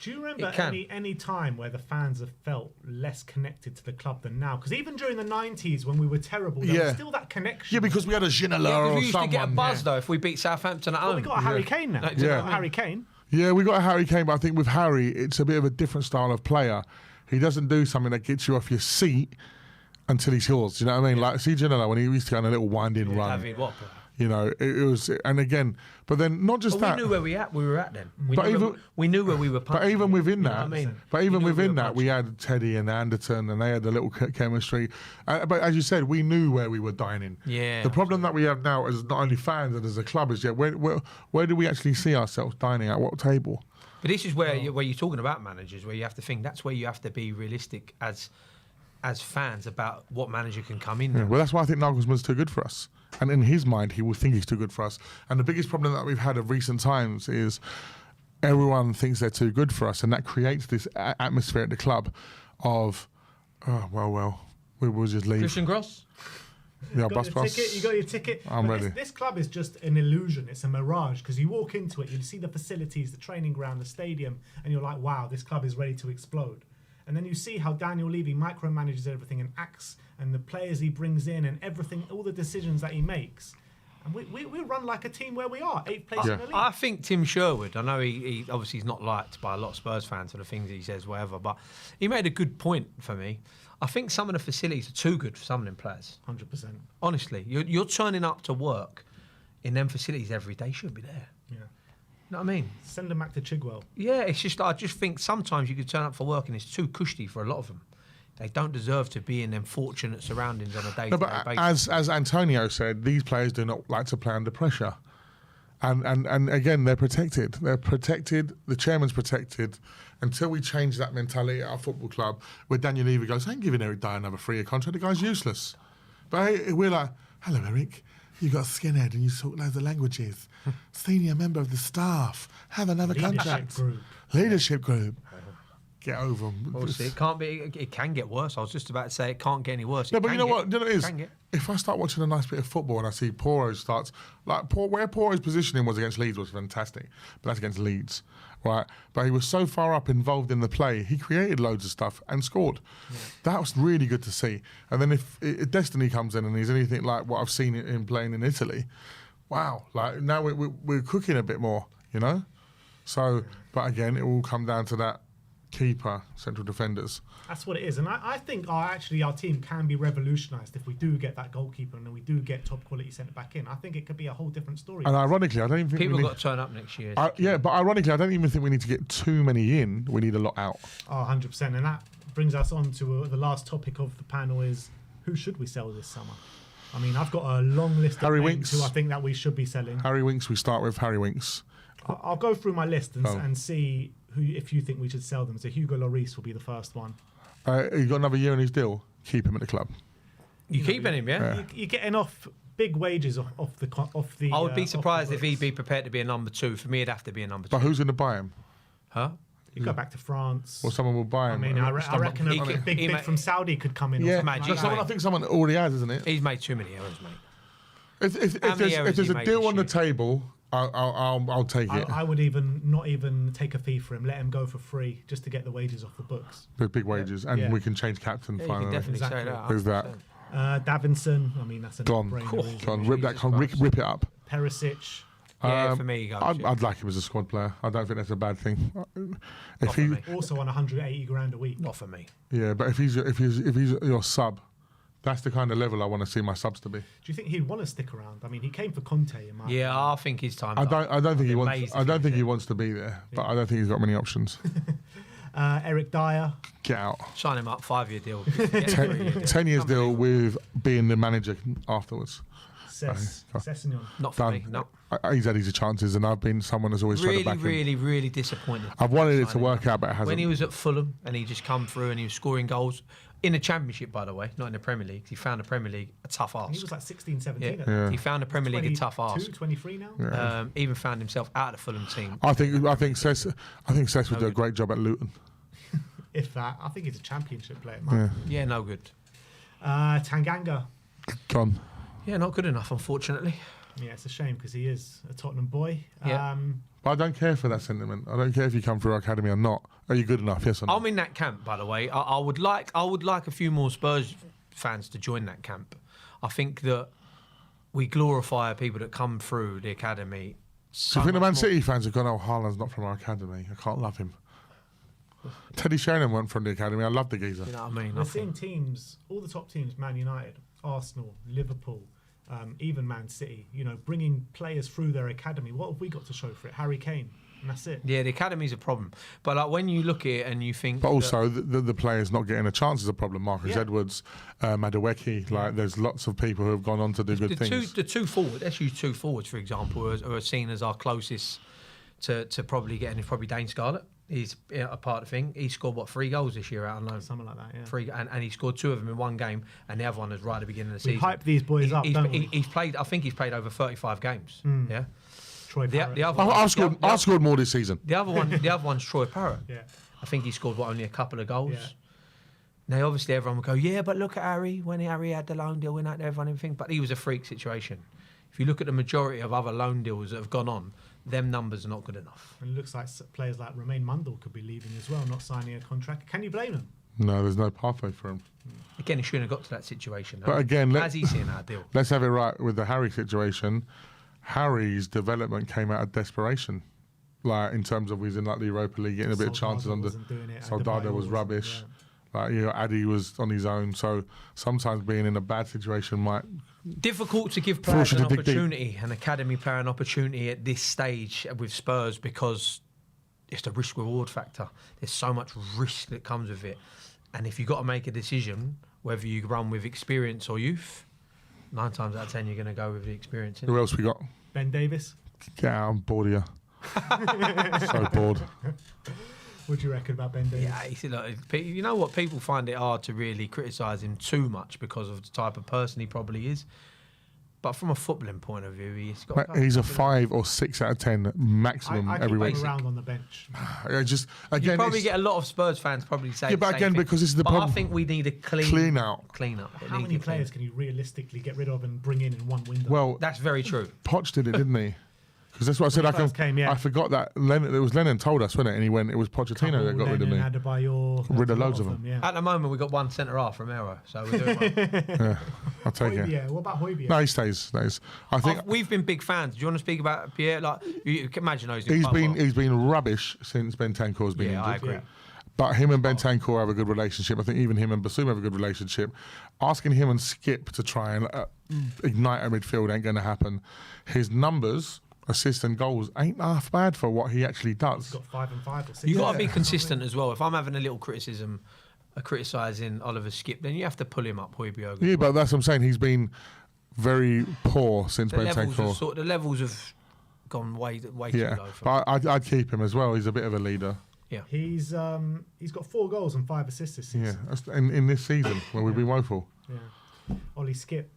Do you remember It can. any time where the fans have felt less connected to the club than now? Because even during the 90s when we were terrible, there was still that connection. yeah, because we had a Ginola Yeah, or we used someone. to get a buzz though if we beat Southampton at home. Well, we got a Harry Kane now. No, We Yeah. got Harry Kane. Yeah, we got a Harry Kane, but I think with Harry, it's a bit of a different style of player. He doesn't do something that gets you off your seat until he's yours. Do you know what I mean? Like, see Ginola when he used to go on a little winding run. David Watford. You know, it was, and again, but then not just But that. we knew where we were at then. We, But knew, even- where, we knew where we were punching. But even within You know that, what I mean? but even We knew within were that, we punching. had Teddy and Anderton, and they had the little chemistry. But as you said, we knew where we were dining. Yeah. The problem that we have now, as not only fans and as a club, is where do we actually see ourselves dining at what table? But this is where you're talking about managers, where you have to think. That's where you have to be realistic as fans about what manager can come in. Yeah, now. well, that's why I think Nagelsmann's too good for us. And in his mind, he will think he's too good for us. And the biggest problem that we've had of recent times is everyone thinks they're too good for us, and that creates this atmosphere at the club of, oh, well, we will just leave. Christian Gross. Yeah, You bus. got your ticket. I'm But ready. This club is just an illusion. It's a mirage because you walk into it, you see the facilities, the training ground, the stadium, and you're like, wow, this club is ready to explode. And then you see how Daniel Levy micromanages everything and acts, and the players he brings in, and everything, all the decisions that he makes. And we run like a team where we are, 8th place in the league. I think Tim Sherwood, I know he obviously he's not liked by a lot of Spurs fans for the things he says, whatever, but he made a good point for me. I think some of the facilities are too good for some of them players. 100%. Honestly, you're turning up to work in them facilities every day. Should be there. Yeah. You know what I mean? Send them back to Chigwell. Yeah, it's just I just think sometimes you could turn up for work and it's too cushy for a lot of them. They don't deserve to be in them fortunate surroundings on a day-to-day No, but basis. as Antonio said, these players do not like to play under pressure. And again, they're protected. They're protected. The chairman's protected. Until we change that mentality at our football club, where Daniel Levy goes, I ain't giving Eric Dyer another 3-year contract. The guy's useless. But hey, we're like, hello, Eric. You got a skinhead and you talk loads of languages. Senior member of the staff. Have another contract. Leadership group. Get over them. We'll see. It can't be. It can get worse. I was just about to say it can't get any worse. No, It but you can know what? get- You know what it is? can get. If I start watching a nice bit of football and I see Poro starts, like where Poro's positioning was against Leeds was fantastic, but that's against Leeds, right? But he was so far up involved in the play, he created loads of stuff and scored. Yeah. That was really good to see. And then if Destiny comes in and he's anything like what I've seen him playing in Italy, wow! Like now we're cooking a bit more, you know. So, but again, it will come down to that keeper, central defenders. That's what it is. And I think our team can be revolutionised if we do get that goalkeeper and then we do get top quality centre back in. I think it could be a whole different story. And ironically, I don't even think People we have need, got to turn up next year. yeah, but ironically, I don't even think we need to get too many in. We need a lot out. Oh, 100%. And that brings us on to the last topic of the panel is who should we sell this summer? I mean, I've got a long list of Harry names Winks. who I think that we should be selling. Harry Winks, we start with Harry Winks. I'll go through my list Oh. and see who, if you think we should sell them. So Hugo Lloris will be the first one. He's got another year in his deal. Keep him at the club. You keeping him, yeah? You're getting off big wages off the. I would be off the surprised if books. he'd be prepared to be a number 2. For me, it'd have to be a number 2. But who's going to buy him? Huh? You go back to France. Or someone will buy I him? mean, I reckon He a could- big he bid may- from Saudi could come in. or Yeah, something Magic, like that. I think someone already has, isn't it? He's made too many errors, mate. If How many errors there's he a made deal this on the year? table, I'll take it. I would not even take a fee for him. Let him go for free just to get the wages off the books. With big wages, and Yeah. we can change captain Yeah, you can finally. definitely say Exactly. that. There's that. 100%. Davinson, I mean that's a Gone. no-brainer. isn't Gone. it? Rip that. Jesus Rip, Christ. it up. Perisic. Yeah, for me, he goes. yeah. I'd like him as a squad player. I don't think that's a bad thing. If for he, me. Also on 180 grand a week. Not for me. yeah, but if he's your sub, that's the kind of level I want to see my subs to be. Do you think he'd want to stick around? I mean, he came for Conte in my Yeah, I think his time. I don't think he wants. amazed I if don't he think he was wants to be there, but I don't think he's got many options. Eric Dyer. Get out. Sign him up, 5-year deal. 10 years deal with being the manager afterwards. Sessegnon. Not for me, Done. no. He's had his chances, and I've been someone who's always tried to back him. Really disappointed. I've wanted it to Signing work him. out, but it hasn't. When he was at Fulham and he just come through and he was scoring goals in the Championship, by the way, not in the Premier League. He found the Premier League a tough ask. He was like 16, 17. Yeah. He found the Premier League a tough ask. 23 now. Even found himself out of the Fulham team. I think Cess would do a great job at Luton. If that, I think he's a Championship player, man. Yeah, no good. Tanganga. Gone. Yeah, not good enough, unfortunately. Yeah, it's a shame because he is a Tottenham boy. Yeah. But I don't care for that sentiment. I don't care if you come through our academy or not. Are you good enough? Yes or no? I'm in that camp, by the way. I would like a few more Spurs fans to join that camp. I think that we glorify people that come through the academy. Do you think the Man City fans have gone, oh, Haaland's not from our academy. I can't love him. Teddy Sheringham went from the academy. I love the geezer. You know what I mean? We're seeing teams, all the top teams, Man United, Arsenal, Liverpool, even Man City, bringing players through their academy. What have we got to show for it? Harry Kane, and that's it. Yeah, the academy's a problem. But like when you look at it and you think... But also, the players not getting a chance is a problem. Marcus Edwards, Madueke, there's lots of people who have gone on to do good things. The two forwards, let's use two forwards, for example, who are seen as our closest to probably getting, probably Dane Scarlett. He's a part of the thing. He scored, 3 goals this year out on loan? Something like that, yeah. 3, and he scored 2 of them in one game, and the other one was right at the beginning of the We season. hype these boys up, don't we? He's played, I think he's played over 35 games. Yeah. Troy Parrott. I've scored more this season. The other one's Troy Parrott. Yeah. I think he scored, only a couple of goals. Yeah. Now, obviously, everyone would go, yeah, but look at Harry. When Harry had the loan deal, went out there, everyone, everything. But he was a freak situation. If you look at the majority of other loan deals that have gone on, them numbers are not good enough. And it looks like players like Romain Mundle could be leaving as well, not signing a contract. Can you blame them? No, there's no pathway for him. Again, he shouldn't have got to that situation. But again, how's he seeing that deal? Let's have it right with the Harry situation. Harry's development came out of desperation. Like, in terms of he's in the Europa League, getting a bit of chances on the... Soldado was rubbish. Yeah. Addy was on his own. So sometimes being in a bad situation might... Difficult to give players an opportunity, an academy player an opportunity at this stage with Spurs because it's the risk-reward factor. There's so much risk that comes with it. And if you've got to make a decision, whether you run with experience or youth, 9 times out of 10 you're going to go with the experience. Who else we got? Ben Davis. Get out, I'm bored of you. So bored. What do you reckon about Ben Davis? Yeah, he said, look, you know what? People find it hard to really criticise him too much because of the type of person he probably is. But from a footballing point of view, he's a 5 or 6 out of 10 maximum every week. I keep him around on the bench. You probably get a lot of Spurs fans probably say. Yeah, but again, because this is the problem. I think we need a clean out. How many players can you realistically get rid of and bring in one window? Well, that's very true. Poch did it, didn't he? Because that's what I said. I forgot that. It was Lennon told us, wasn't it? And he went, it was Pochettino that got rid of me. Rid of loads of them. Yeah. At the moment, we've got 1 centre half from Romero, so we're doing well. Yeah, I'll take it. Yeah, what about Højbjerg? No, he stays. I think we've been big fans. Do you want to speak about Pierre? Like, you can imagine he's been rubbish since Bentancur's been injured. I agree. Yeah. But him and Bentancur have a good relationship. I think even him and Basuma have a good relationship. Asking him and Skip to try and ignite a midfield ain't going to happen. His numbers, assists and goals, ain't half bad for what he actually does. He's got 5 and 5 or 6. You've got to be consistent as well. If I'm having a little criticism, criticising Oliver Skip, then you have to pull him up, Højbjerg. Yeah, but that's what I'm saying. He's been very poor since Bentancur. The levels have gone way too low. But I'd keep him as well. He's a bit of a leader. Yeah, he's got 4 goals and 5 assists this season. Yeah, in this season where we've been woeful. Yeah, Ollie Skip.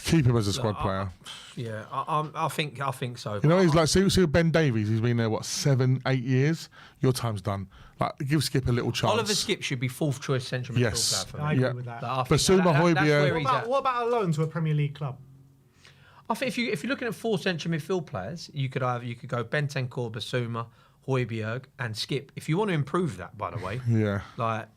Keep him as a squad player. Yeah, I think so. You know, he's like see Ben Davies. He's been there 7, 8 years. Your time's done. Like, give Skip a little chance. Oliver Skip should be 4th choice central midfield player for me. I agree with that. Basuma, Højbjerg. What about a loan to a Premier League club? I think if you're looking at 4 central midfield players, you could go Bentancur, Basuma, Højbjerg, and Skip. If you want to improve that, by the way. Yeah. Like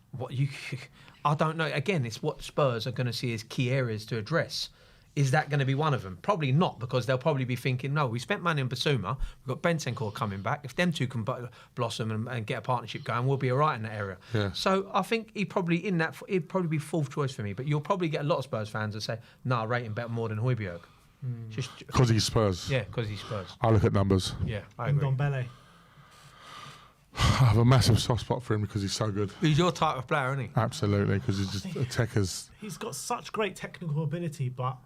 I don't know. Again, it's what Spurs are going to see as key areas to address. Is that going to be one of them? Probably not, because they'll probably be thinking, no, we spent money on Basuma, we've got Bentancur coming back. If them two can blossom and get a partnership going, we'll be all right in that area. Yeah. So I think he'd probably be 4th choice for me. But you'll probably get a lot of Spurs fans that say, no, I rate him better more than Højbjerg. Because he's Spurs. Yeah, because he's Spurs. I look at numbers. Yeah, I agree. Ndombele. I have a massive soft spot for him because he's so good. He's your type of player, isn't he? Absolutely, because he's just a techers. He's got such great technical ability, but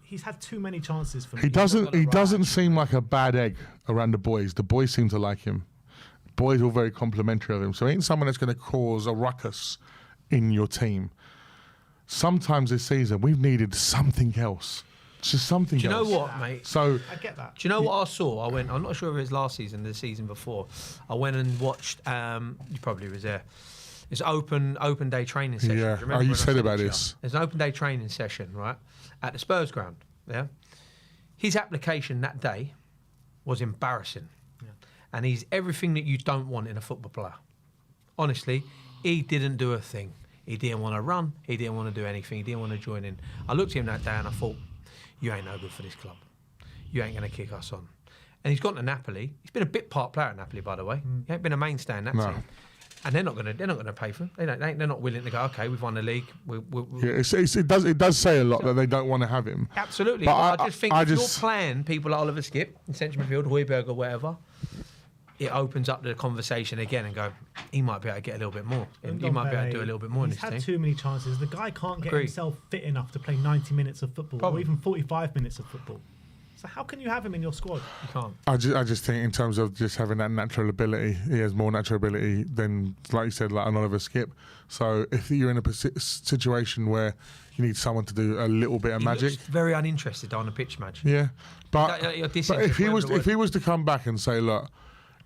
he's had too many chances for me. He doesn't seem like a bad egg around the boys. The boys seem to like him. Boys are all very complimentary of him. So he ain't someone that's going to cause a ruckus in your team. Sometimes this season we've needed something else. Just something else. Do you know what, mate? So I get that. Do you know what I saw? I'm not sure if it was last season, the season before. I went and watched. You probably was there. It's open day training session. yeah, Remember you when I said about to you? this. There's an open day training session, right, at the Spurs ground. Yeah, his application that day was embarrassing, and he's everything that you don't want in a football player. Honestly, he didn't do a thing. He didn't want to run. He didn't want to do anything. He didn't want to join in. I looked at him that day and I thought, you ain't no good for this club. You ain't going to kick us on. And he's gone to Napoli. He's been a bit part player at Napoli, by the way. He ain't been a mainstay in that team. And they're not going to pay for him. They're not willing to go. Okay, we've won the league. It does say a lot that they don't want to have him. Absolutely. But I just think if you're playing people like Oliver Skip in central midfield, Højbjerg or whatever, it opens up the conversation again and go, he might be able to get a little bit more. He might be able to do a little bit more in this team. He's had too many chances. The guy can't get himself fit enough to play 90 minutes of football or even 45 minutes of football. So how can you have him in your squad? You can't. I just think in terms of just having that natural ability, he has more natural ability than, like you said, like an Oliver Skip. So if you're in a situation where you need someone to do a little bit of magic, looks very uninterested on a pitch match. yeah. But if he was to come back and say, look,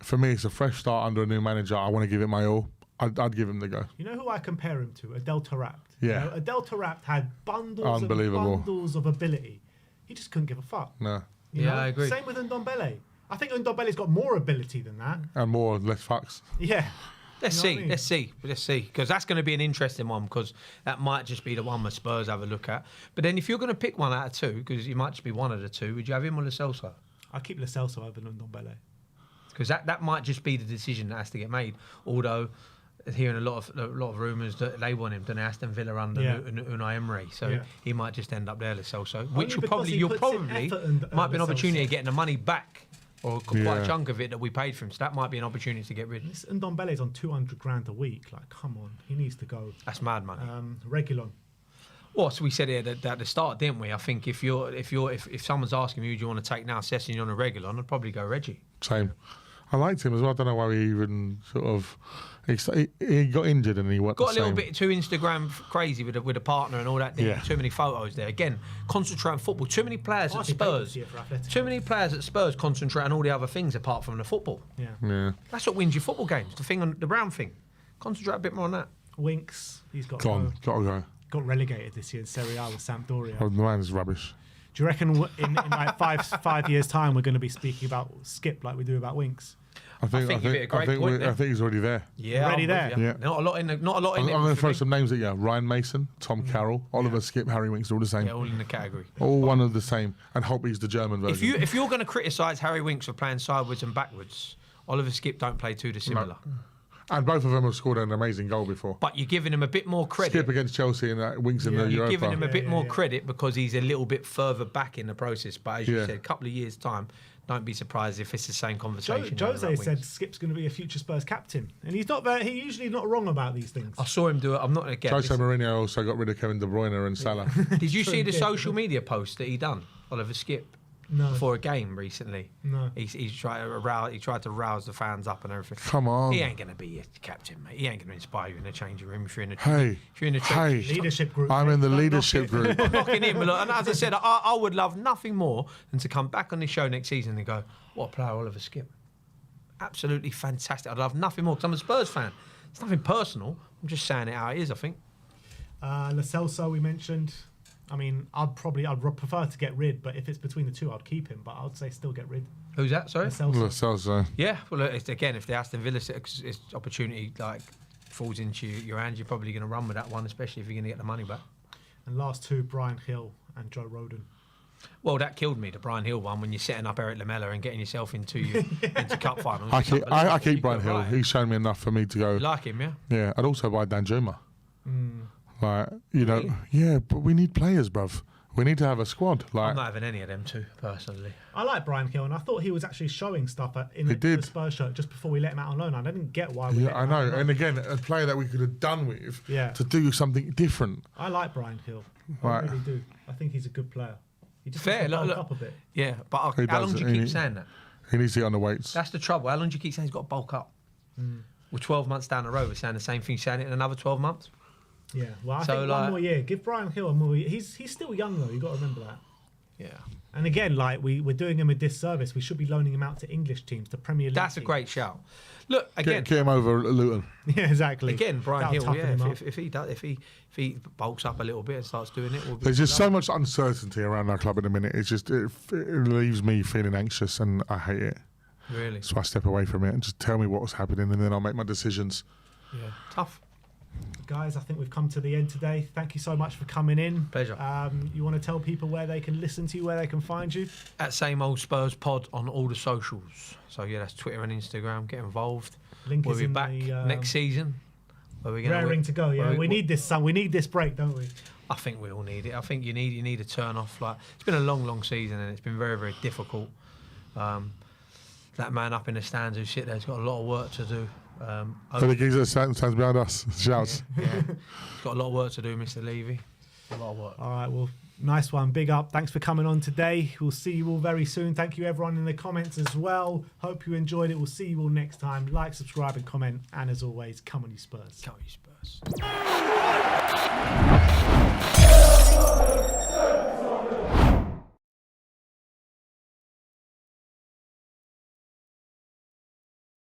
for me it's a fresh start under a new manager, I want to give it my all, I'd give him the go. You know who I compare him to? Adel Taarabt. Yeah. You know, Adel Taarabt had bundles and bundles of ability. He just couldn't give a fuck. No. You know? I agree. Same with Ndombele. I think Ndombele's got more ability than that. And more, less fucks. Yeah. Let's You know what I see. mean? Let's see. Because that's going to be an interesting one, because that might just be the one where Spurs have a look at. But then if you're going to pick one out of two, because you might just be one of the two, would you have him or Lo Celso? I'll keep Lo Celso over Ndombele. Because that might just be the decision that has to get made. Although hearing a lot of rumours that they want him to Aston Villa under Unai Emery, so he might just end up there, Lo Celso, which will probably might be an opportunity of getting the money back, or quite a chunk of it that we paid for him. So that might be an opportunity to get rid of. This Ndombele's on 200 grand a week. Like, come on, he needs to go. That's mad money. Regulon. Well, so we said it at the start, didn't we? I think if someone's asking me who do you want to take now, Sessegnon on a regular, I'd probably go Reggie. Same. I liked him as well. I don't know why he even sort of... He got injured and he went Got a little bit too Instagram crazy with a partner and all that. Yeah. Too many photos there. Again, concentrate on football. Too many players at Spurs. Too many players at Spurs concentrate on all the other things apart from the football. Yeah. That's what wins your football games. The brown thing. Concentrate a bit more on that. Winks, he's got Gotta go. Got relegated this year in Serie A with Sampdoria. Oh, the man is rubbish. Do you reckon in like five years' time we're going to be speaking about Skip like we do about Winks? I think he's already there. Yeah, already there. Yeah. Not a lot in. I'm going to throw some names at you: Ryan Mason, Tom Carroll, Oliver Skip, Harry Winks, all the same. Yeah, all in the category. All one of the same. And Holtby's the German version. If you're going to criticise Harry Winks for playing sideways and backwards, Oliver Skip don't play too dissimilar. No. And both of them have scored an amazing goal before. But you're giving him a bit more credit. Skip against Chelsea and Winks in the Europa. You're giving him a bit more credit because he's a little bit further back in the process. But as you said, a couple of years' time, don't be surprised if it's the same conversation. Jose said Skip's going to be a future Spurs captain, and he's not. He's usually not wrong about these things. I saw him do it. I'm not going to get. Jose Mourinho also got rid of Kevin De Bruyne and Salah. Did you see the social media post that he done, Oliver Skip? No. Before a game recently. No. He tried to rouse the fans up and everything. Come on. He ain't going to be your captain, mate. He ain't going to inspire you in the changing room if you're in the leadership group. I'm in the leadership group. I'm knocking him. And as I said, I would love nothing more than to come back on this show next season and go, what a player Oliver Skip. Absolutely fantastic. I'd love nothing more because I'm a Spurs fan. It's nothing personal. I'm just saying it how it is, I think. Lo Celso we mentioned. I mean, I'd prefer to get rid, but if it's between the two, I'd keep him. But I'd say still get rid. Who's that? Sorry, Lo Celso. Yeah, well, again, if the Aston Villa opportunity falls into your hands, you're probably going to run with that one, especially if you're going to get the money back. And last two, Brian Hill and Joe Rodon. Well, that killed me, the Brian Hill one, when you're setting up Eric Lamela and getting yourself into cup finals. I keep Brian Hill. Right. He's shown me enough for me to go. You like him, yeah? Yeah, I'd also buy Danjuma. Like, really? Yeah, but we need players, bruv. We need to have a squad. Like, I'm not having any of them two, personally. I like Brian Hill, and I thought he was actually showing stuff in the Spurs shirt just before we let him out on loan. I didn't get why we let him I out know. on loan. And again, a player that we could have done with Yeah. to do something different. I like Brian Hill. Right. I really do. I think he's a good player. He just Fair, needs to bulk look. up a bit. Yeah, but how He long does, do you he- keep saying that? He needs to get on the weights. That's the trouble. How long do you keep saying he's got to bulk up? We're 12 months down the road. We're saying the same thing, saying it in another 12 months. Yeah. Well, I So, think like- one more year. Give Brian Hill a more year. He's still young though. You got to remember that. Yeah. And again, like we're doing him a disservice. We should be loaning him out to English teams, to Premier League. That's a teams. great shout. Look, again, Get him over Luton. Yeah, exactly. Again, Brian That'll Hill. toughen Yeah, him up. if he does, if he bulks up a little bit and starts doing it, we'll be There's just lovely. so much uncertainty around our club at the minute. It's just it leaves me feeling anxious, and I hate it. Really. So I step away from it and just tell me what's happening, and then I'll make my decisions. Yeah. Tough. Guys, I think we've come to the end today. Thank you so much for coming in. Pleasure. You want to tell people where they can listen to you, where they can find you? At Same Old Spurs Pod on all the socials. So yeah, that's Twitter and Instagram. Get involved. Link We'll is be in back the next season. Where we're gonna raring to go. Yeah, we need this. We need this break, don't we? I think we all need it. I think you need a turn off. Like, it's been a long season and it's been very, very difficult. That man up in the stands who sit there's got a lot of work to do. For the geezer that stands behind us, shouts. Yeah, he's got a lot of work to do, Mr. Levy. A lot of work. All right, well, nice one. Big up. Thanks for coming on today. We'll see you all very soon. Thank you, everyone, in the comments as well. Hope you enjoyed it. We'll see you all next time. Like, subscribe, and comment. And as always, come on, you Spurs. Come on, you Spurs.